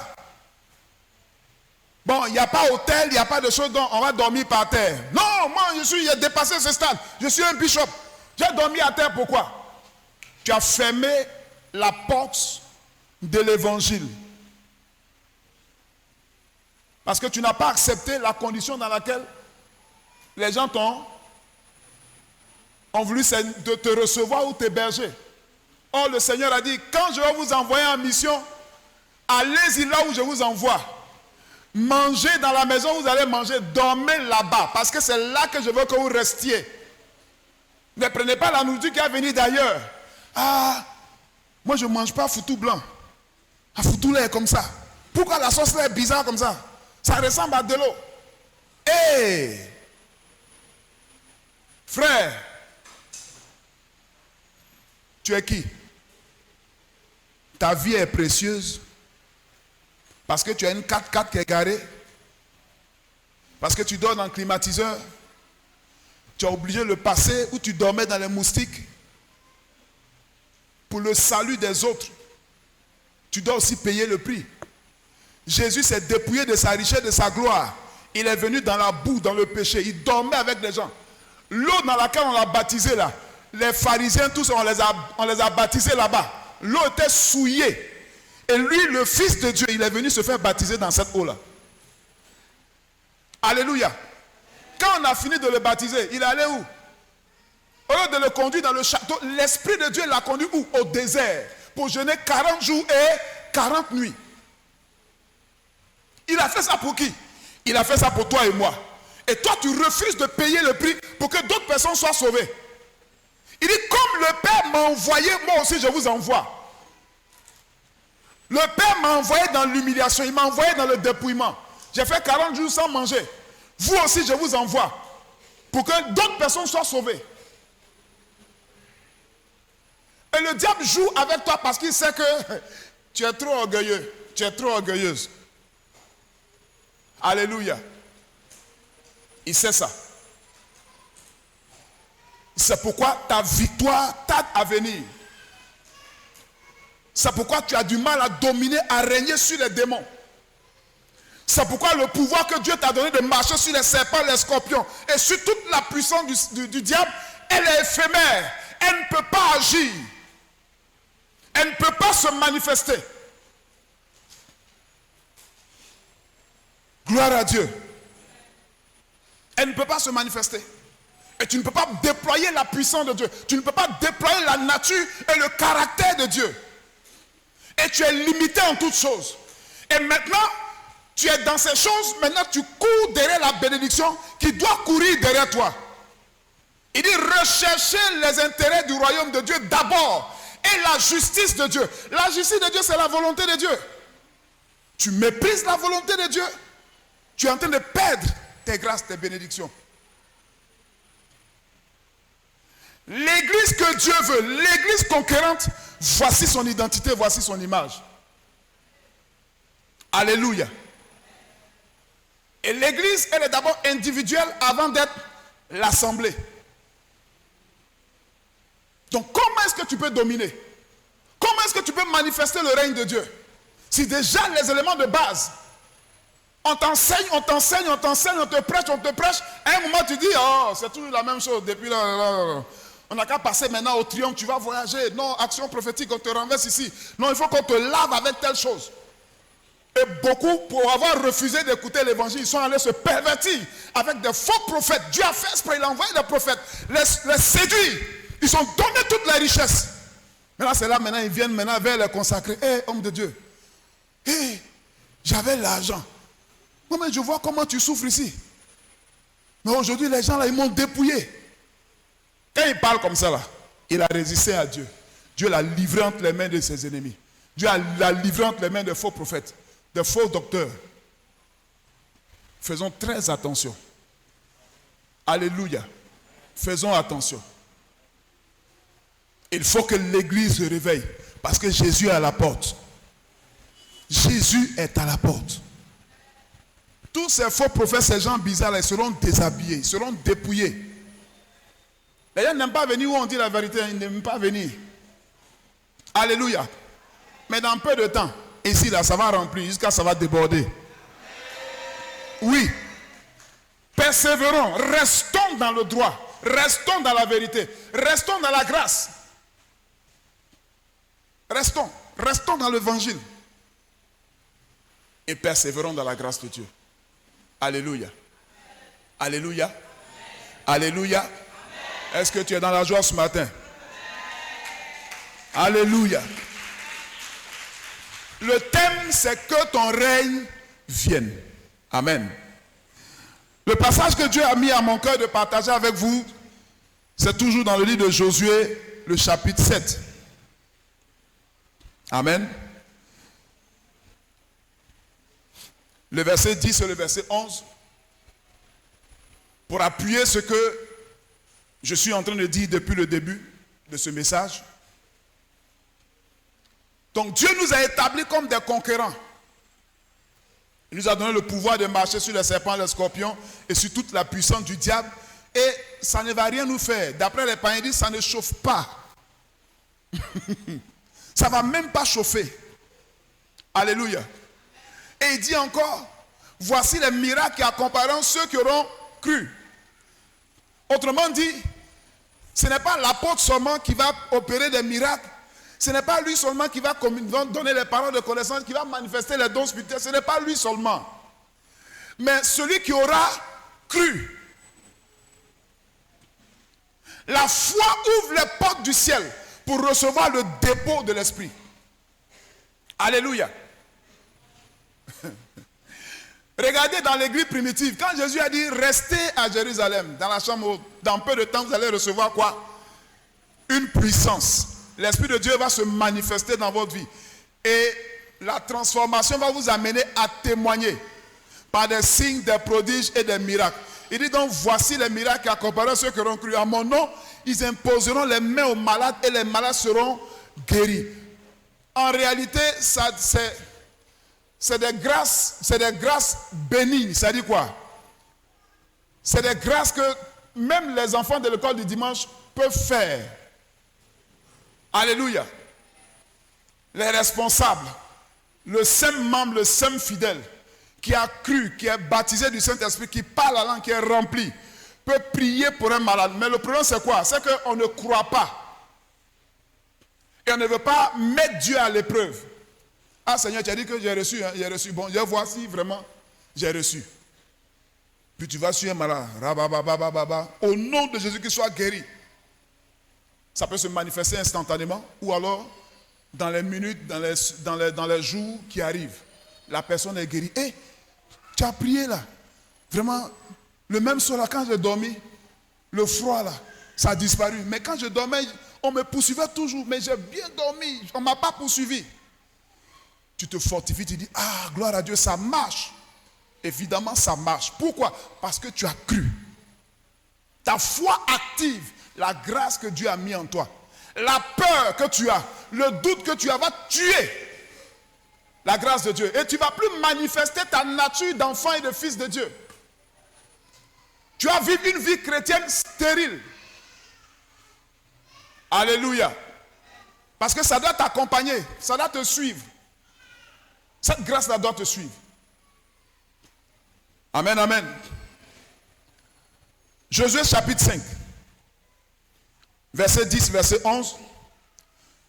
Bon, il n'y a pas hôtel, il n'y a pas de choses dont on va dormir par terre. Non, moi j'ai dépassé ce stade. Je suis un bishop. J'ai dormi à terre, pourquoi? Tu as fermé la porte de l'évangile. Parce que tu n'as pas accepté la condition dans laquelle les gens ont voulu te recevoir ou t'héberger. Or, le Seigneur a dit, quand je vais vous envoyer en mission, allez-y là où je vous envoie. Mangez dans la maison où vous allez manger, dormez là-bas, parce que c'est là que je veux que vous restiez. Ne prenez pas la nourriture qui a venu d'ailleurs. Moi je ne mange pas foutou blanc. Un foutou là est comme ça. Pourquoi la sauce là est bizarre comme ça? Ça ressemble à de l'eau. Frère, tu es qui? Ta vie est précieuse parce que tu as une 4x4 qui est garée, parce que tu dors dans le climatiseur, tu as obligé le passer où tu dormais dans les moustiques pour le salut des autres. Tu dois aussi payer le prix. Jésus s'est dépouillé de sa richesse, de sa gloire. Il est venu dans la boue, dans le péché. Il dormait avec les gens. L'eau dans laquelle on l'a baptisé là, les pharisiens, tous, on les a baptisés là-bas. L'eau était souillée. Et lui, le Fils de Dieu, il est venu se faire baptiser dans cette eau-là. Alléluia. Quand on a fini de le baptiser, il allait où? Au lieu de le conduire dans le château, l'Esprit de Dieu l'a conduit où? Au désert. Pour jeûner 40 jours et 40 nuits. Il a fait ça pour qui? Il a fait ça pour toi et moi. Et toi, tu refuses de payer le prix pour que d'autres personnes soient sauvées. Il dit, comme le Père m'a envoyé, moi aussi je vous envoie. Le Père m'a envoyé dans l'humiliation, il m'a envoyé dans le dépouillement. J'ai fait 40 jours sans manger. Vous aussi je vous envoie. Pour que d'autres personnes soient sauvées. Et le diable joue avec toi parce qu'il sait que tu es trop orgueilleux. Tu es trop orgueilleuse. Alléluia. Il sait ça. C'est pourquoi ta victoire tarde à venir. C'est pourquoi tu as du mal à dominer, à régner sur les démons. C'est pourquoi le pouvoir que Dieu t'a donné de marcher sur les serpents, les scorpions et sur toute la puissance du diable, elle est éphémère. Elle ne peut pas agir. Elle ne peut pas se manifester. Gloire à Dieu. Elle ne peut pas se manifester. Et tu ne peux pas déployer la puissance de Dieu. Tu ne peux pas déployer la nature et le caractère de Dieu. Et tu es limité en toutes choses. Et maintenant, tu es dans ces choses, maintenant tu cours derrière la bénédiction qui doit courir derrière toi. Il dit recherchez les intérêts du royaume de Dieu d'abord et la justice de Dieu. La justice de Dieu, c'est la volonté de Dieu. Tu méprises la volonté de Dieu, tu es en train de perdre tes grâces, tes bénédictions. L'église que Dieu veut, l'église conquérante, voici son identité, voici son image. Alléluia. Et l'église, elle est d'abord individuelle avant d'être l'assemblée. Donc comment est-ce que tu peux dominer? Comment est-ce que tu peux manifester le règne de Dieu? Si déjà les éléments de base, on t'enseigne, on t'enseigne, on t'enseigne, on te prêche, à un moment tu dis, oh, c'est toujours la même chose depuis là. On n'a qu'à passer maintenant au triomphe, tu vas voyager. Non, action prophétique, on te renverse ici. Non, il faut qu'on te lave avec telle chose. Et beaucoup, pour avoir refusé d'écouter l'évangile, ils sont allés se pervertir avec des faux prophètes. Dieu a fait exprès, il a envoyé des prophètes, les séduire. Ils ont donné toutes les richesses. Maintenant, c'est là, maintenant, ils viennent maintenant vers les consacrés. Hé, homme de Dieu, j'avais l'argent. Moi, mais je vois comment tu souffres ici. Mais aujourd'hui, les gens là, ils m'ont dépouillé. Quand il parle comme ça là, il a résisté à Dieu. Dieu l'a livré entre les mains de ses ennemis. Dieu l'a livré entre les mains des faux prophètes, des faux docteurs. Faisons très attention. Alléluia. Faisons attention. Il faut que l'église se réveille parce que Jésus est à la porte. Jésus est à la porte. Tous ces faux prophètes, ces gens bizarres, ils seront déshabillés, ils seront dépouillés. Les gens n'aiment pas venir où on dit la vérité, ils n'aiment pas venir. Alléluia. Mais dans peu de temps, ici, là, ça va remplir jusqu'à ça va déborder. Oui. Persévérons, restons dans le droit, restons dans la vérité, restons dans la grâce. Restons dans l'évangile. Et persévérons dans la grâce de Dieu. Alléluia. Alléluia. Alléluia. Est-ce que tu es dans la joie ce matin? Alléluia. Le thème, c'est que ton règne vienne. Amen. Le passage que Dieu a mis à mon cœur de partager avec vous, c'est toujours dans le livre de Josué, le chapitre 7. Amen. Le verset 10 et le verset 11. Pour appuyer ce que je suis en train de dire depuis le début de ce message. Donc Dieu nous a établis comme des conquérants. Il nous a donné le pouvoir de marcher sur les serpents, les scorpions et sur toute la puissance du diable. Et ça ne va rien nous faire. D'après les païens, ils disent ça ne chauffe pas. Ça ne va même pas chauffer. Alléluia. Et il dit encore, voici les miracles qui accompagneront ceux qui auront cru. Autrement dit, ce n'est pas l'apôtre seulement qui va opérer des miracles. Ce n'est pas lui seulement qui va donner les paroles de connaissance, qui va manifester les dons spirituels. Ce n'est pas lui seulement. Mais celui qui aura cru. La foi ouvre les portes du ciel pour recevoir le dépôt de l'esprit. Alléluia. Regardez dans l'église primitive, quand Jésus a dit restez à Jérusalem, dans la chambre haute, dans peu de temps vous allez recevoir quoi? Une puissance. L'Esprit de Dieu va se manifester dans votre vie. Et la transformation va vous amener à témoigner par des signes, des prodiges et des miracles. Il dit donc, voici les miracles qui accompagneront ceux qui auront cru. À mon nom, ils imposeront les mains aux malades et les malades seront guéris. En réalité, c'est des grâces bénignes. Ça dit quoi? C'est des grâces que même les enfants de l'école du dimanche peuvent faire. Alléluia. Les responsables, le saint membre, le saint fidèle, qui a cru, qui est baptisé du Saint-Esprit, qui parle la langue, qui est rempli, peut prier pour un malade. Mais le problème c'est quoi? C'est qu'on ne croit pas. Et on ne veut pas mettre Dieu à l'épreuve. Ah Seigneur, tu as dit que j'ai reçu, hein? J'ai reçu. Bon, je vois si vraiment j'ai reçu. Puis tu vas sur un malade. Au nom de Jésus qu'il soit guéri. Ça peut se manifester instantanément ou alors dans les minutes, dans les jours qui arrivent, la personne est guérie. Et tu as prié là. Vraiment, le même soir là, quand j'ai dormi, le froid là, ça a disparu. Mais quand je dormais, on me poursuivait toujours. Mais j'ai bien dormi, on ne m'a pas poursuivi. Tu te fortifies, tu dis, ah, gloire à Dieu, ça marche. Évidemment, ça marche. Pourquoi? Parce que tu as cru. Ta foi active la grâce que Dieu a mis en toi. La peur que tu as, le doute que tu as va tuer la grâce de Dieu. Et tu ne vas plus manifester ta nature d'enfant et de fils de Dieu. Tu vas vivre une vie chrétienne stérile. Alléluia. Parce que ça doit t'accompagner, ça doit te suivre. Cette grâce-là doit te suivre. Amen, amen. Josué chapitre 5, verset 10, verset 11.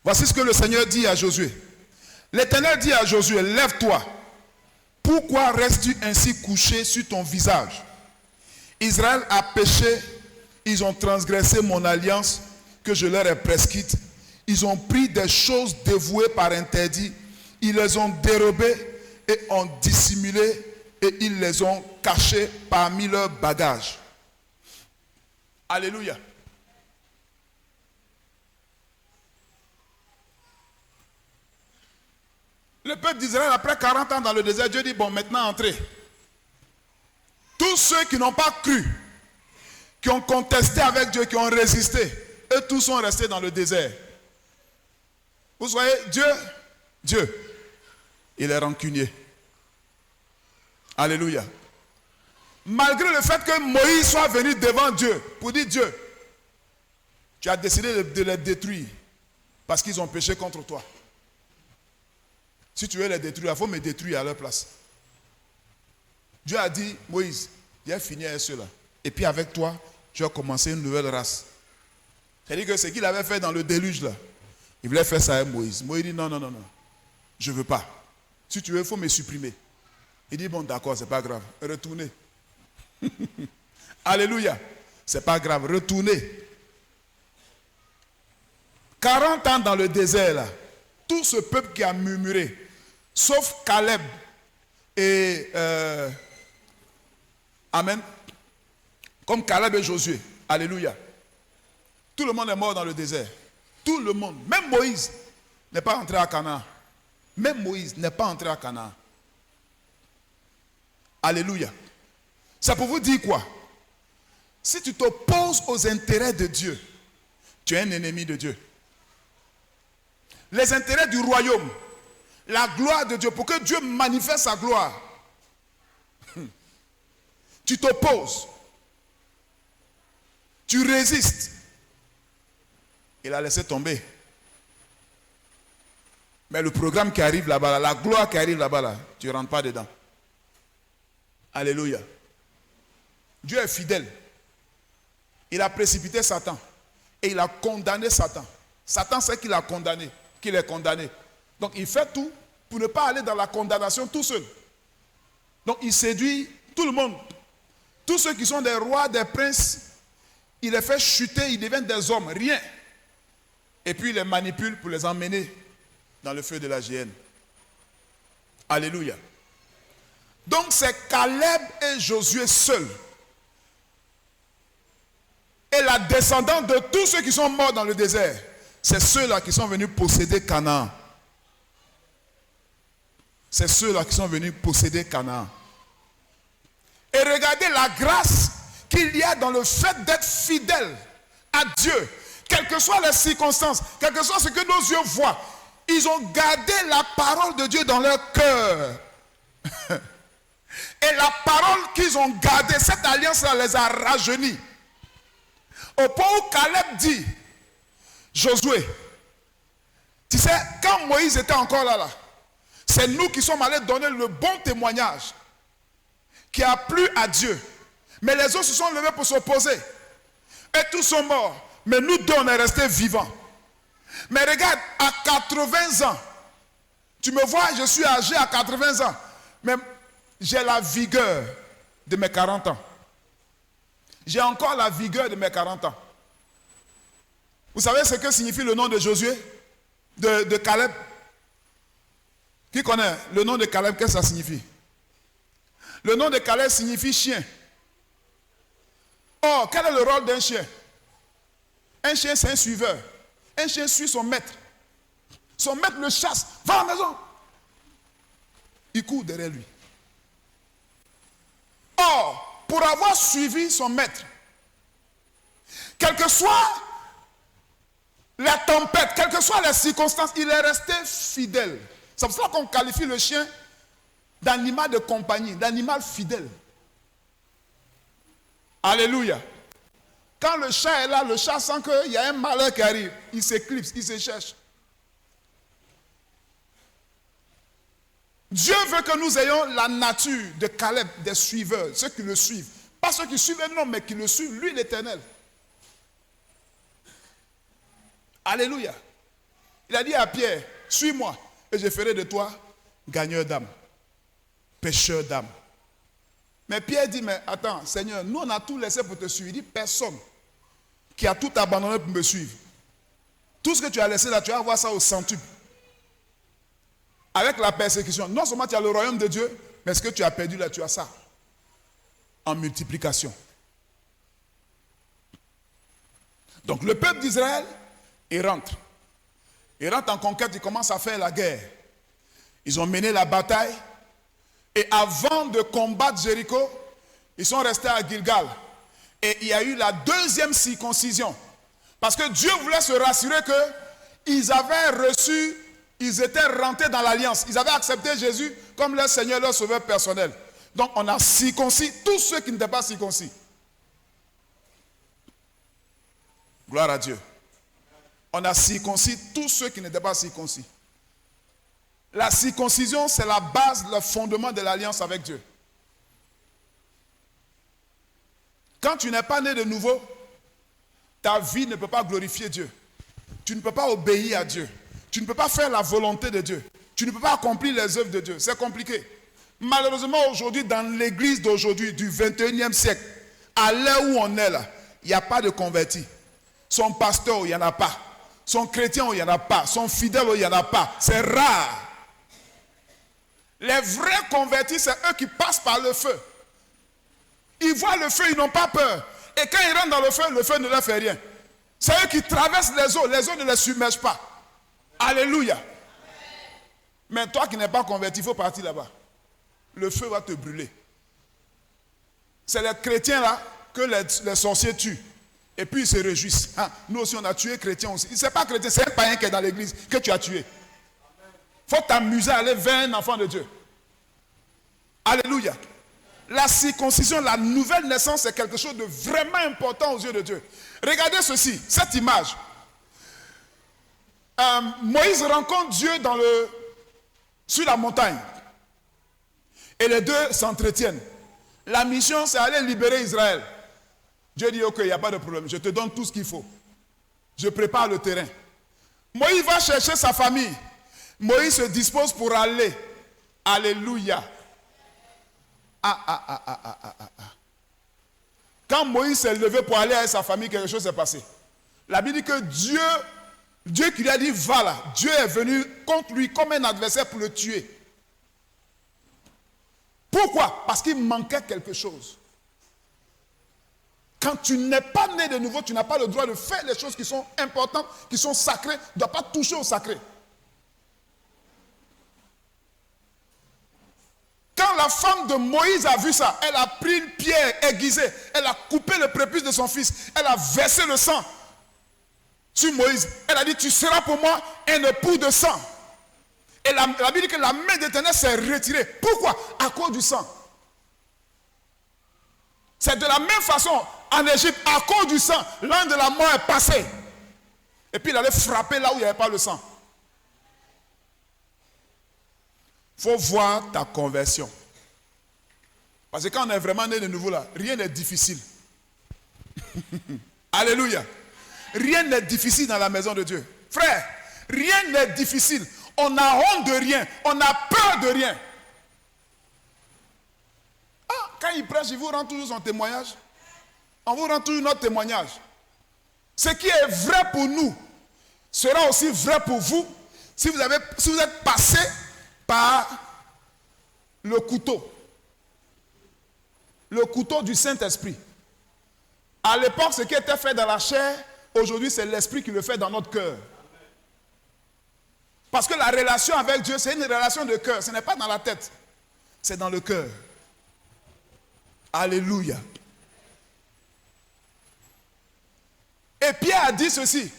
Voici ce que le Seigneur dit à Josué. L'Éternel dit à Josué, lève-toi. Pourquoi restes-tu ainsi couché sur ton visage? Israël a péché, ils ont transgressé mon alliance que je leur ai prescrite. Ils ont pris des choses dévouées par interdit. Ils les ont dérobées et ont dissimulé et ils les ont cachées parmi leurs bagages. Alléluia. Le peuple d'Israël, après 40 ans dans le désert, Dieu dit, bon, maintenant entrez. Tous ceux qui n'ont pas cru, qui ont contesté avec Dieu, qui ont résisté, eux tous sont restés dans le désert. Vous voyez, Dieu, il est rancunier. Alléluia. Malgré le fait que Moïse soit venu devant Dieu pour dire, Dieu, tu as décidé de les détruire parce qu'ils ont péché contre toi. Si tu veux les détruire, il faut me détruire à leur place. Dieu a dit, Moïse, j'ai fini avec ceux-là. Et puis avec toi, je vais commencer une nouvelle race. C'est-à-dire que ce qu'il avait fait dans le déluge là, il voulait faire ça avec Moïse. Moïse dit, non, je ne veux pas. Si tu veux, il faut me supprimer. Il dit, bon d'accord, c'est pas grave, retournez. Alléluia. C'est pas grave, retournez. 40 ans dans le désert là, tout ce peuple qui a murmuré, sauf Caleb et Amen, comme Caleb et Josué. Alléluia. Tout le monde est mort dans le désert. Tout le monde. Même Moïse n'est pas entré à Canaan. Même Moïse n'est pas entré à Canaan. Alléluia. Ça pour vous dire quoi? Si tu t'opposes aux intérêts de Dieu, tu es un ennemi de Dieu. Les intérêts du royaume, la gloire de Dieu, pour que Dieu manifeste sa gloire, tu t'opposes, tu résistes. Il a laissé tomber. Mais le programme qui arrive là-bas, la gloire qui arrive là-bas, tu ne rentres pas dedans. Alléluia. Dieu est fidèle. Il a précipité Satan et il a condamné Satan. Satan sait qu'il a condamné, qu'il est condamné. Donc il fait tout pour ne pas aller dans la condamnation tout seul. Donc il séduit tout le monde. Tous ceux qui sont des rois, des princes, il les fait chuter, ils deviennent des hommes, rien. Et puis il les manipule pour les emmener dans le feu de la géhenne. Alléluia. Donc c'est Caleb et Josué seuls. Et la descendante de tous ceux qui sont morts dans le désert, c'est ceux-là qui sont venus posséder Canaan. C'est ceux-là qui sont venus posséder Canaan. Et regardez la grâce qu'il y a dans le fait d'être fidèle à Dieu. Quelles que soient les circonstances, quel que soit ce que nos yeux voient, ils ont gardé la parole de Dieu dans leur cœur. Et la parole qu'ils ont gardée, cette alliance-là les a rajeunis. Au point où Caleb dit, Josué, tu sais, quand Moïse était encore là, c'est nous qui sommes allés donner le bon témoignage qui a plu à Dieu. Mais les autres se sont levés pour s'opposer. Et tous sont morts. Mais nous deux, on est restés vivants. Mais regarde, à 80 ans, tu me vois, je suis âgé à 80 ans. Mais j'ai la vigueur de mes 40 ans. J'ai encore la vigueur de mes 40 ans. Vous savez ce que signifie le nom de Josué? de Caleb. Qui connaît le nom de Caleb? Qu'est-ce que ça signifie? Le nom de Caleb signifie chien. Or, quel est le rôle d'un chien? Un chien, c'est un suiveur. Un chien suit son maître. Son maître le chasse. Va à la maison. Il court derrière lui. Or, pour avoir suivi son maître, quelle que soit la tempête, quelles que soient les circonstances, il est resté fidèle. C'est pour ça qu'on qualifie le chien d'animal de compagnie, d'animal fidèle. Alléluia. Quand le chat est là, le chat sent qu'il y a un malheur qui arrive. Il s'éclipse, il se cherche. Dieu veut que nous ayons la nature de Caleb, des suiveurs, ceux qui le suivent. Pas ceux qui suivent un homme, mais qui le suivent, lui l'Éternel. Alléluia. Il a dit à Pierre, suis-moi et je ferai de toi gagneur d'âme, pêcheur d'âme. Mais Pierre dit, mais attends, Seigneur, nous on a tout laissé pour te suivre. Il dit, personne qui a tout abandonné pour me suivre. Tout ce que tu as laissé là, tu vas avoir ça au centuple. Avec la persécution, non seulement tu as le royaume de Dieu, mais ce que tu as perdu là, tu as ça. En multiplication. Donc le peuple d'Israël, il rentre. Il rentre en conquête, il commence à faire la guerre. Ils ont mené la bataille. Et avant de combattre Jéricho, ils sont restés à Gilgal. Et il y a eu la deuxième circoncision. Parce que Dieu voulait se rassurer qu'ils avaient reçu, ils étaient rentrés dans l'alliance. Ils avaient accepté Jésus comme leur Seigneur, leur Sauveur personnel. Donc on a circoncis tous ceux qui n'étaient pas circoncis. Gloire à Dieu. On a circoncis tous ceux qui n'étaient pas circoncis. La circoncision, c'est la base, le fondement de l'alliance avec Dieu. Quand tu n'es pas né de nouveau, ta vie ne peut pas glorifier Dieu. Tu ne peux pas obéir à Dieu. Tu ne peux pas faire la volonté de Dieu. Tu ne peux pas accomplir les œuvres de Dieu. C'est compliqué. Malheureusement, aujourd'hui, dans l'église d'aujourd'hui, du 21e siècle, à l'heure où on est là, il n'y a pas de convertis. Son pasteur, il n'y en a pas. Son chrétien, il n'y en a pas. Son fidèle, il n'y en a pas. C'est rare. Les vrais convertis, c'est eux qui passent par le feu. Ils voient le feu, ils n'ont pas peur. Et quand ils rentrent dans le feu ne leur fait rien. C'est eux qui traversent les eaux ne les submergent pas. Alléluia. Mais toi qui n'es pas converti, il faut partir là-bas. Le feu va te brûler. C'est les chrétiens là que les sorciers tuent. Et puis ils se réjouissent. Ah, nous aussi on a tué chrétiens aussi. Ce n'est pas chrétien, c'est un païen qui est dans l'église que tu as tué. Il faut t'amuser à aller vers un enfant de Dieu. Alléluia. La circoncision, la nouvelle naissance, c'est quelque chose de vraiment important aux yeux de Dieu. Regardez ceci, cette image. Moïse rencontre Dieu sur la montagne. Et les deux s'entretiennent. La mission, c'est aller libérer Israël. Dieu dit, ok, il n'y a pas de problème, je te donne tout ce qu'il faut. Je prépare le terrain. Moïse va chercher sa famille. Moïse se dispose pour aller. Alléluia. Quand Moïse s'est levé pour aller avec sa famille, quelque chose s'est passé. La Bible dit que Dieu qui lui a dit, va là. Dieu est venu contre lui comme un adversaire pour le tuer. Pourquoi? Parce qu'il manquait quelque chose. Quand tu n'es pas né de nouveau, tu n'as pas le droit de faire les choses qui sont importantes, qui sont sacrées. Tu ne dois pas toucher au sacré. Quand la femme de Moïse a vu ça, elle a pris une pierre aiguisée, elle a coupé le prépuce de son fils, elle a versé le sang sur Moïse. Elle a dit, tu seras pour moi un époux de sang. Et la Bible dit que la main d'Éternel s'est retirée. Pourquoi? À cause du sang. C'est de la même façon en Égypte, à cause du sang, l'ange de la mort est passé. Et puis il allait frapper là où il n'y avait pas le sang. Il faut voir ta conversion. Parce que quand on est vraiment né de nouveau là, rien n'est difficile. Alléluia. Rien n'est difficile dans la maison de Dieu. Frère, rien n'est difficile. On n'a honte de rien. On n'a peur de rien. Ah, quand il prêche, il vous rend toujours son témoignage. On vous rend toujours notre témoignage. Ce qui est vrai pour nous sera aussi vrai pour vous. Si vous êtes passé par le couteau du Saint-Esprit. À l'époque, ce qui était fait dans la chair, aujourd'hui, c'est l'Esprit qui le fait dans notre cœur. Parce que la relation avec Dieu, c'est une relation de cœur. Ce n'est pas dans la tête, c'est dans le cœur. Alléluia. Et Pierre a dit ceci.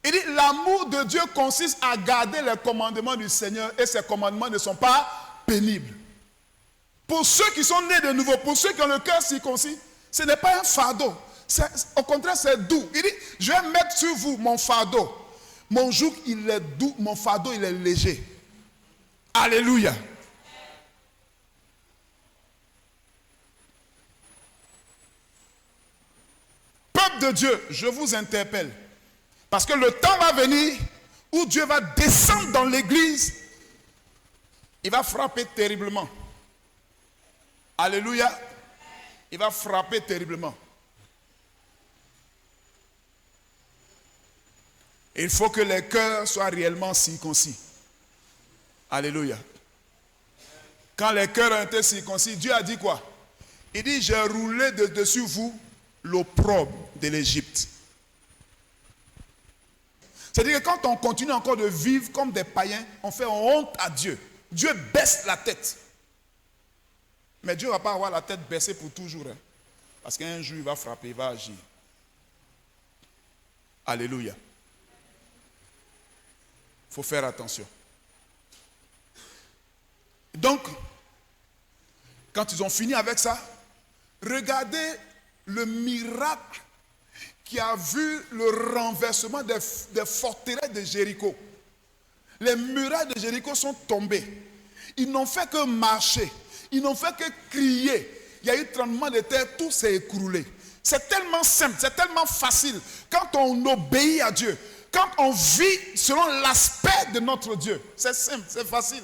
Il dit, l'amour de Dieu consiste à garder les commandements du Seigneur et ces commandements ne sont pas pénibles. Pour ceux qui sont nés de nouveau, pour ceux qui ont le cœur circoncis, ce n'est pas un fardeau. Au contraire, c'est doux. Il dit, je vais mettre sur vous mon fardeau. Mon joug, il est doux, mon fardeau, il est léger. Alléluia. Peuple de Dieu, je vous interpelle. Parce que le temps va venir où Dieu va descendre dans l'église. Il va frapper terriblement. Alléluia. Il va frapper terriblement. Il faut que les cœurs soient réellement circoncis. Alléluia. Quand les cœurs ont été circoncis, Dieu a dit quoi? Il dit, j'ai roulé de dessus vous l'opprobre de l'Égypte. C'est-à-dire que quand on continue encore de vivre comme des païens, on fait honte à Dieu. Dieu baisse la tête. Mais Dieu ne va pas avoir la tête baissée pour toujours. Hein. Parce qu'un jour, il va frapper, il va agir. Alléluia. Il faut faire attention. Donc, quand ils ont fini avec ça, regardez le miracle qui a vu le renversement des forteresses de Jéricho. Les murailles de Jéricho sont tombées. Ils n'ont fait que marcher. Ils n'ont fait que crier. Il y a eu tremblement de terre, tout s'est écroulé. C'est tellement simple, c'est tellement facile. Quand on obéit à Dieu, quand on vit selon l'aspect de notre Dieu, c'est simple, c'est facile.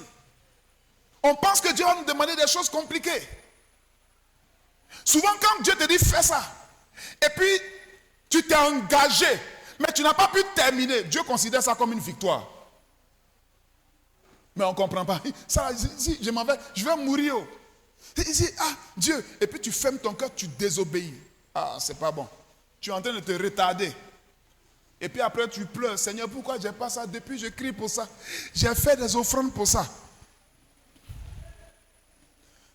On pense que Dieu va nous demander des choses compliquées. Souvent quand Dieu te dit fais ça, et puis tu t'es engagé, mais tu n'as pas pu terminer, Dieu considère ça comme une victoire. Mais on ne comprend pas. Ça, si je m'en vais, je vais mourir. Ici, Dieu, et puis tu fermes ton cœur, tu désobéis. C'est pas bon. Tu es en train de te retarder. Et puis après tu pleures, Seigneur, pourquoi j'ai pas ça? Depuis je crie pour ça. J'ai fait des offrandes pour ça.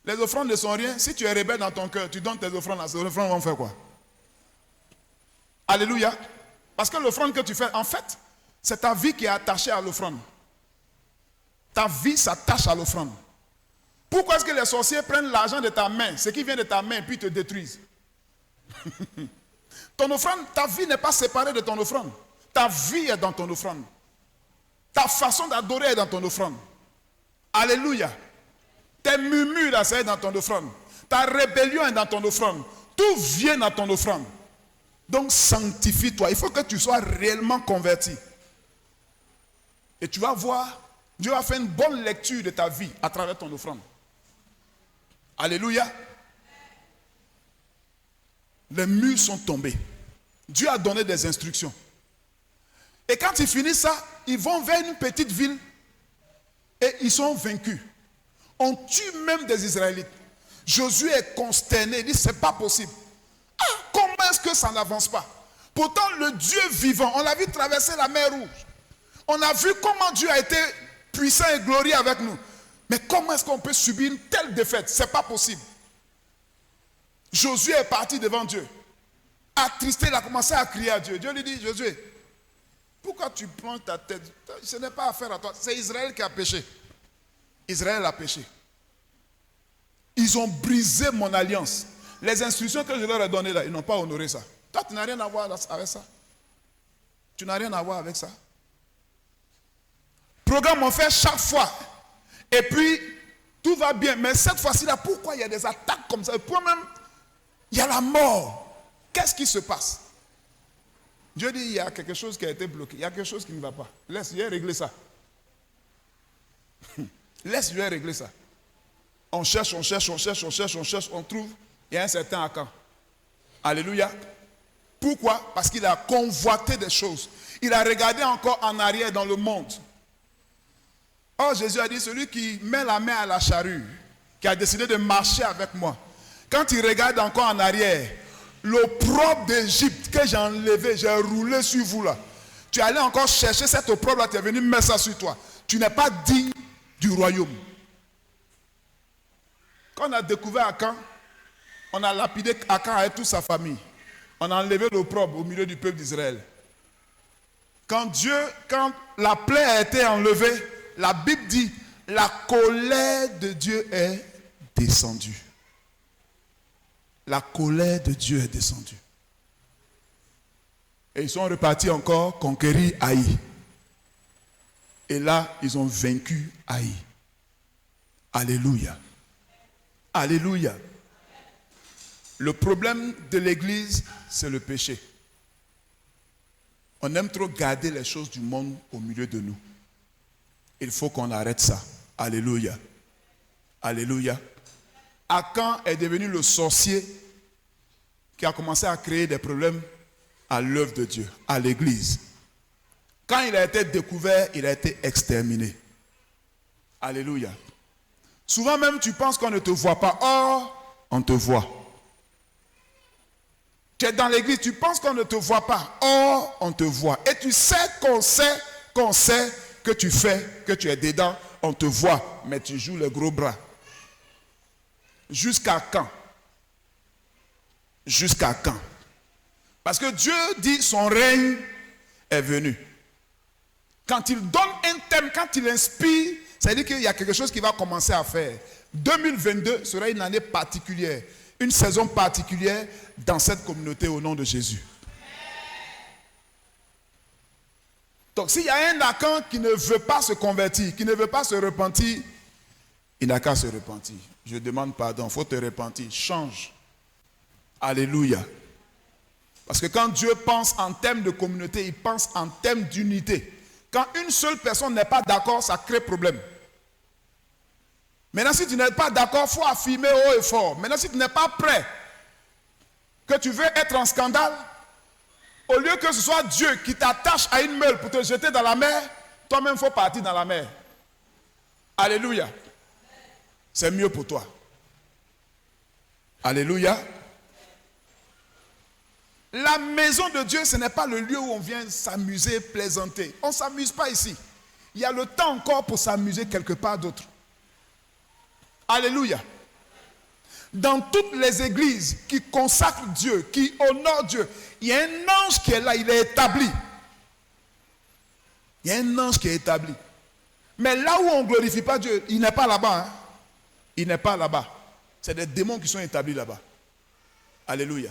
Les offrandes ne sont rien. Si tu es rebelle dans ton cœur, tu donnes tes offrandes, ces offrandes vont faire quoi? Alléluia. Parce que l'offrande que tu fais, en fait, c'est ta vie qui est attachée à l'offrande. Ta vie s'attache à l'offrande. Pourquoi est-ce que les sorciers prennent l'argent de ta main, ce qui vient de ta main, puis te détruisent? Ton offrande, ta vie n'est pas séparée de ton offrande. Ta vie est dans ton offrande. Ta façon d'adorer est dans ton offrande. Alléluia. Tes murmures, là, c'est dans ton offrande. Ta rébellion est dans ton offrande. Tout vient dans ton offrande. Donc sanctifie-toi. Il faut que tu sois réellement converti. Et tu vas voir, Dieu va faire une bonne lecture de ta vie à travers ton offrande. Alléluia. Les murs sont tombés. Dieu a donné des instructions. Et quand ils finissent ça, ils vont vers une petite ville et ils sont vaincus. On tue même des Israélites. Josué est consterné. Il dit, c'est pas possible. Comment est-ce que ça n'avance pas? Pourtant, le Dieu vivant, on l'a vu traverser la mer Rouge. On a vu comment Dieu a été puissant et glorieux avec nous. Mais comment est-ce qu'on peut subir une telle défaite? C'est pas possible. Josué est parti devant Dieu. Attristé, il a commencé à crier à Dieu. Dieu lui dit, Josué, pourquoi tu plonges ta tête? Ce n'est pas affaire à toi. C'est Israël qui a péché. Israël a péché. Ils ont brisé mon alliance. Les instructions que je leur ai données là, ils n'ont pas honoré ça. Toi, tu n'as rien à voir avec ça. Tu n'as rien à voir avec ça. Programme on fait chaque fois. Et puis, tout va bien. Mais cette fois-ci là, pourquoi il y a des attaques comme ça? Et puis même, il y a la mort. Qu'est-ce qui se passe? Dieu dit, il y a quelque chose qui a été bloqué. Il y a quelque chose qui ne va pas. Laisse-lui régler ça. Laisse-lui régler ça. On cherche, on trouve. Il y a un certain Akan. Alléluia. Pourquoi? Parce qu'il a convoité des choses. Il a regardé encore en arrière dans le monde. Or Jésus a dit, celui qui met la main à la charrue, qui a décidé de marcher avec moi, quand il regarde encore en arrière, l'opprobre d'Égypte que j'ai enlevé, j'ai roulé sur vous là. Tu es allé encore chercher cet opprobre là, tu es venu mettre ça sur toi. Tu n'es pas digne du royaume. Quand on a découvert Akan, on a lapidé Akan avec toute sa famille. On a enlevé l'opprobre au milieu du peuple d'Israël. Quand la plaie a été enlevée, la Bible dit, la colère de Dieu est descendue. La colère de Dieu est descendue. Et ils sont repartis encore conquérir Haï. Et là, ils ont vaincu Haï. Alléluia. Alléluia. Le problème de l'église, c'est le péché. On aime trop garder les choses du monde au milieu de nous. Il faut qu'on arrête ça. Alléluia. Alléluia. Akan est devenu le sorcier qui a commencé à créer des problèmes à l'œuvre de Dieu, à l'église. Quand il a été découvert, il a été exterminé. Alléluia. Souvent même, tu penses qu'on ne te voit pas. Or, on te voit. Tu es dans l'église, tu penses qu'on ne te voit pas. Or, on te voit. Et tu sais qu'on sait que tu fais, que tu es dedans. On te voit, mais tu joues le gros bras. Jusqu'à quand? Jusqu'à quand? Parce que Dieu dit son règne est venu. Quand il donne un thème, quand il inspire, ça veut dire qu'il y a quelque chose qui va commencer à faire. 2022 sera une année particulière, une saison particulière dans cette communauté au nom de Jésus. Donc s'il y a un Akan qui ne veut pas se convertir, qui ne veut pas se repentir, il n'a qu'à se repentir. Je demande pardon, il faut te repentir, change. Alléluia. Parce que quand Dieu pense en termes de communauté, il pense en termes d'unité. Quand une seule personne n'est pas d'accord, ça crée problème. Maintenant, si tu n'es pas d'accord, il faut affirmer haut et fort. Maintenant, si tu n'es pas prêt, que tu veux être en scandale, au lieu que ce soit Dieu qui t'attache à une meule pour te jeter dans la mer, toi-même, il faut partir dans la mer. Alléluia. C'est mieux pour toi. Alléluia. La maison de Dieu, ce n'est pas le lieu où on vient s'amuser, plaisanter. On ne s'amuse pas ici. Il y a le temps encore pour s'amuser quelque part d'autre. Alléluia. Dans toutes les églises qui consacrent Dieu, qui honorent Dieu, il y a un ange qui est là, il est établi. Il y a un ange qui est établi. Mais là où on ne glorifie pas Dieu, il n'est pas là-bas. Hein? Il n'est pas là-bas. C'est des démons qui sont établis là-bas. Alléluia.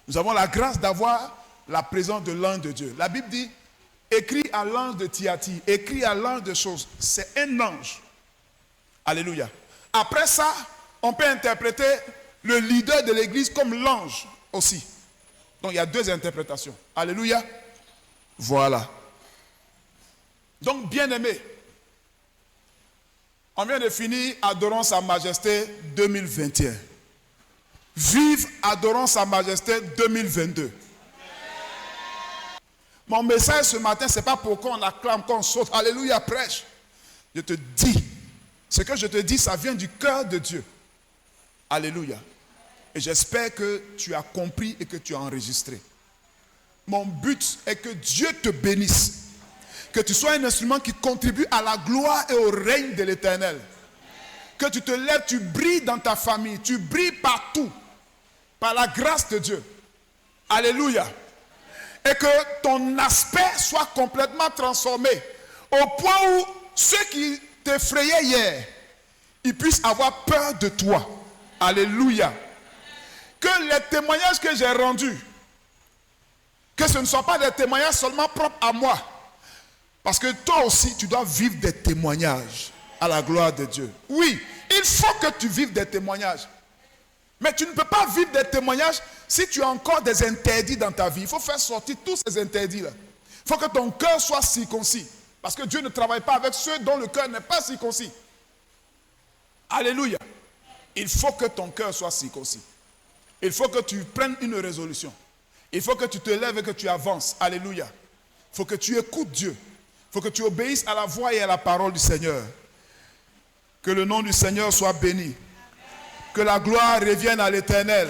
Nous avons la grâce d'avoir la présence de l'ange de Dieu. La Bible dit, écrit à l'ange de Thyatire, écrit à l'ange de choses. C'est un ange. Alléluia. Après ça, on peut interpréter le leader de l'église comme l'ange aussi. Donc il y a deux interprétations. Alléluia. Voilà. Donc bien aimé, on vient de finir Adorons sa majesté 2021. Vive Adorons sa majesté 2022. Mon message ce matin, ce n'est pas pour qu'on acclame, qu'on saute. Alléluia, prêche. Je te dis, ce que je te dis, ça vient du cœur de Dieu. Alléluia. Et j'espère que tu as compris et que tu as enregistré. Mon but est que Dieu te bénisse. Que tu sois un instrument qui contribue à la gloire et au règne de l'Éternel. Que tu te lèves, tu brilles dans ta famille, tu brilles partout. Par la grâce de Dieu. Alléluia. Et que ton aspect soit complètement transformé. Au point où ceux qui t'effrayaient hier, ils puissent avoir peur de toi. Alléluia. Que les témoignages que j'ai rendus, que ce ne soient pas des témoignages seulement propres à moi. Parce que toi aussi, tu dois vivre des témoignages à la gloire de Dieu. Oui, il faut que tu vives des témoignages. Mais tu ne peux pas vivre des témoignages si tu as encore des interdits dans ta vie. Il faut faire sortir tous ces interdits-là. Il faut que ton cœur soit circoncis. Parce que Dieu ne travaille pas avec ceux dont le cœur n'est pas circoncis. Alléluia. Il faut que ton cœur soit circoncis. Il faut que tu prennes une résolution. Il faut que tu te lèves et que tu avances. Alléluia. Il faut que tu écoutes Dieu. Il faut que tu obéisses à la voix et à la parole du Seigneur. Que le nom du Seigneur soit béni. Que la gloire revienne à l'Éternel.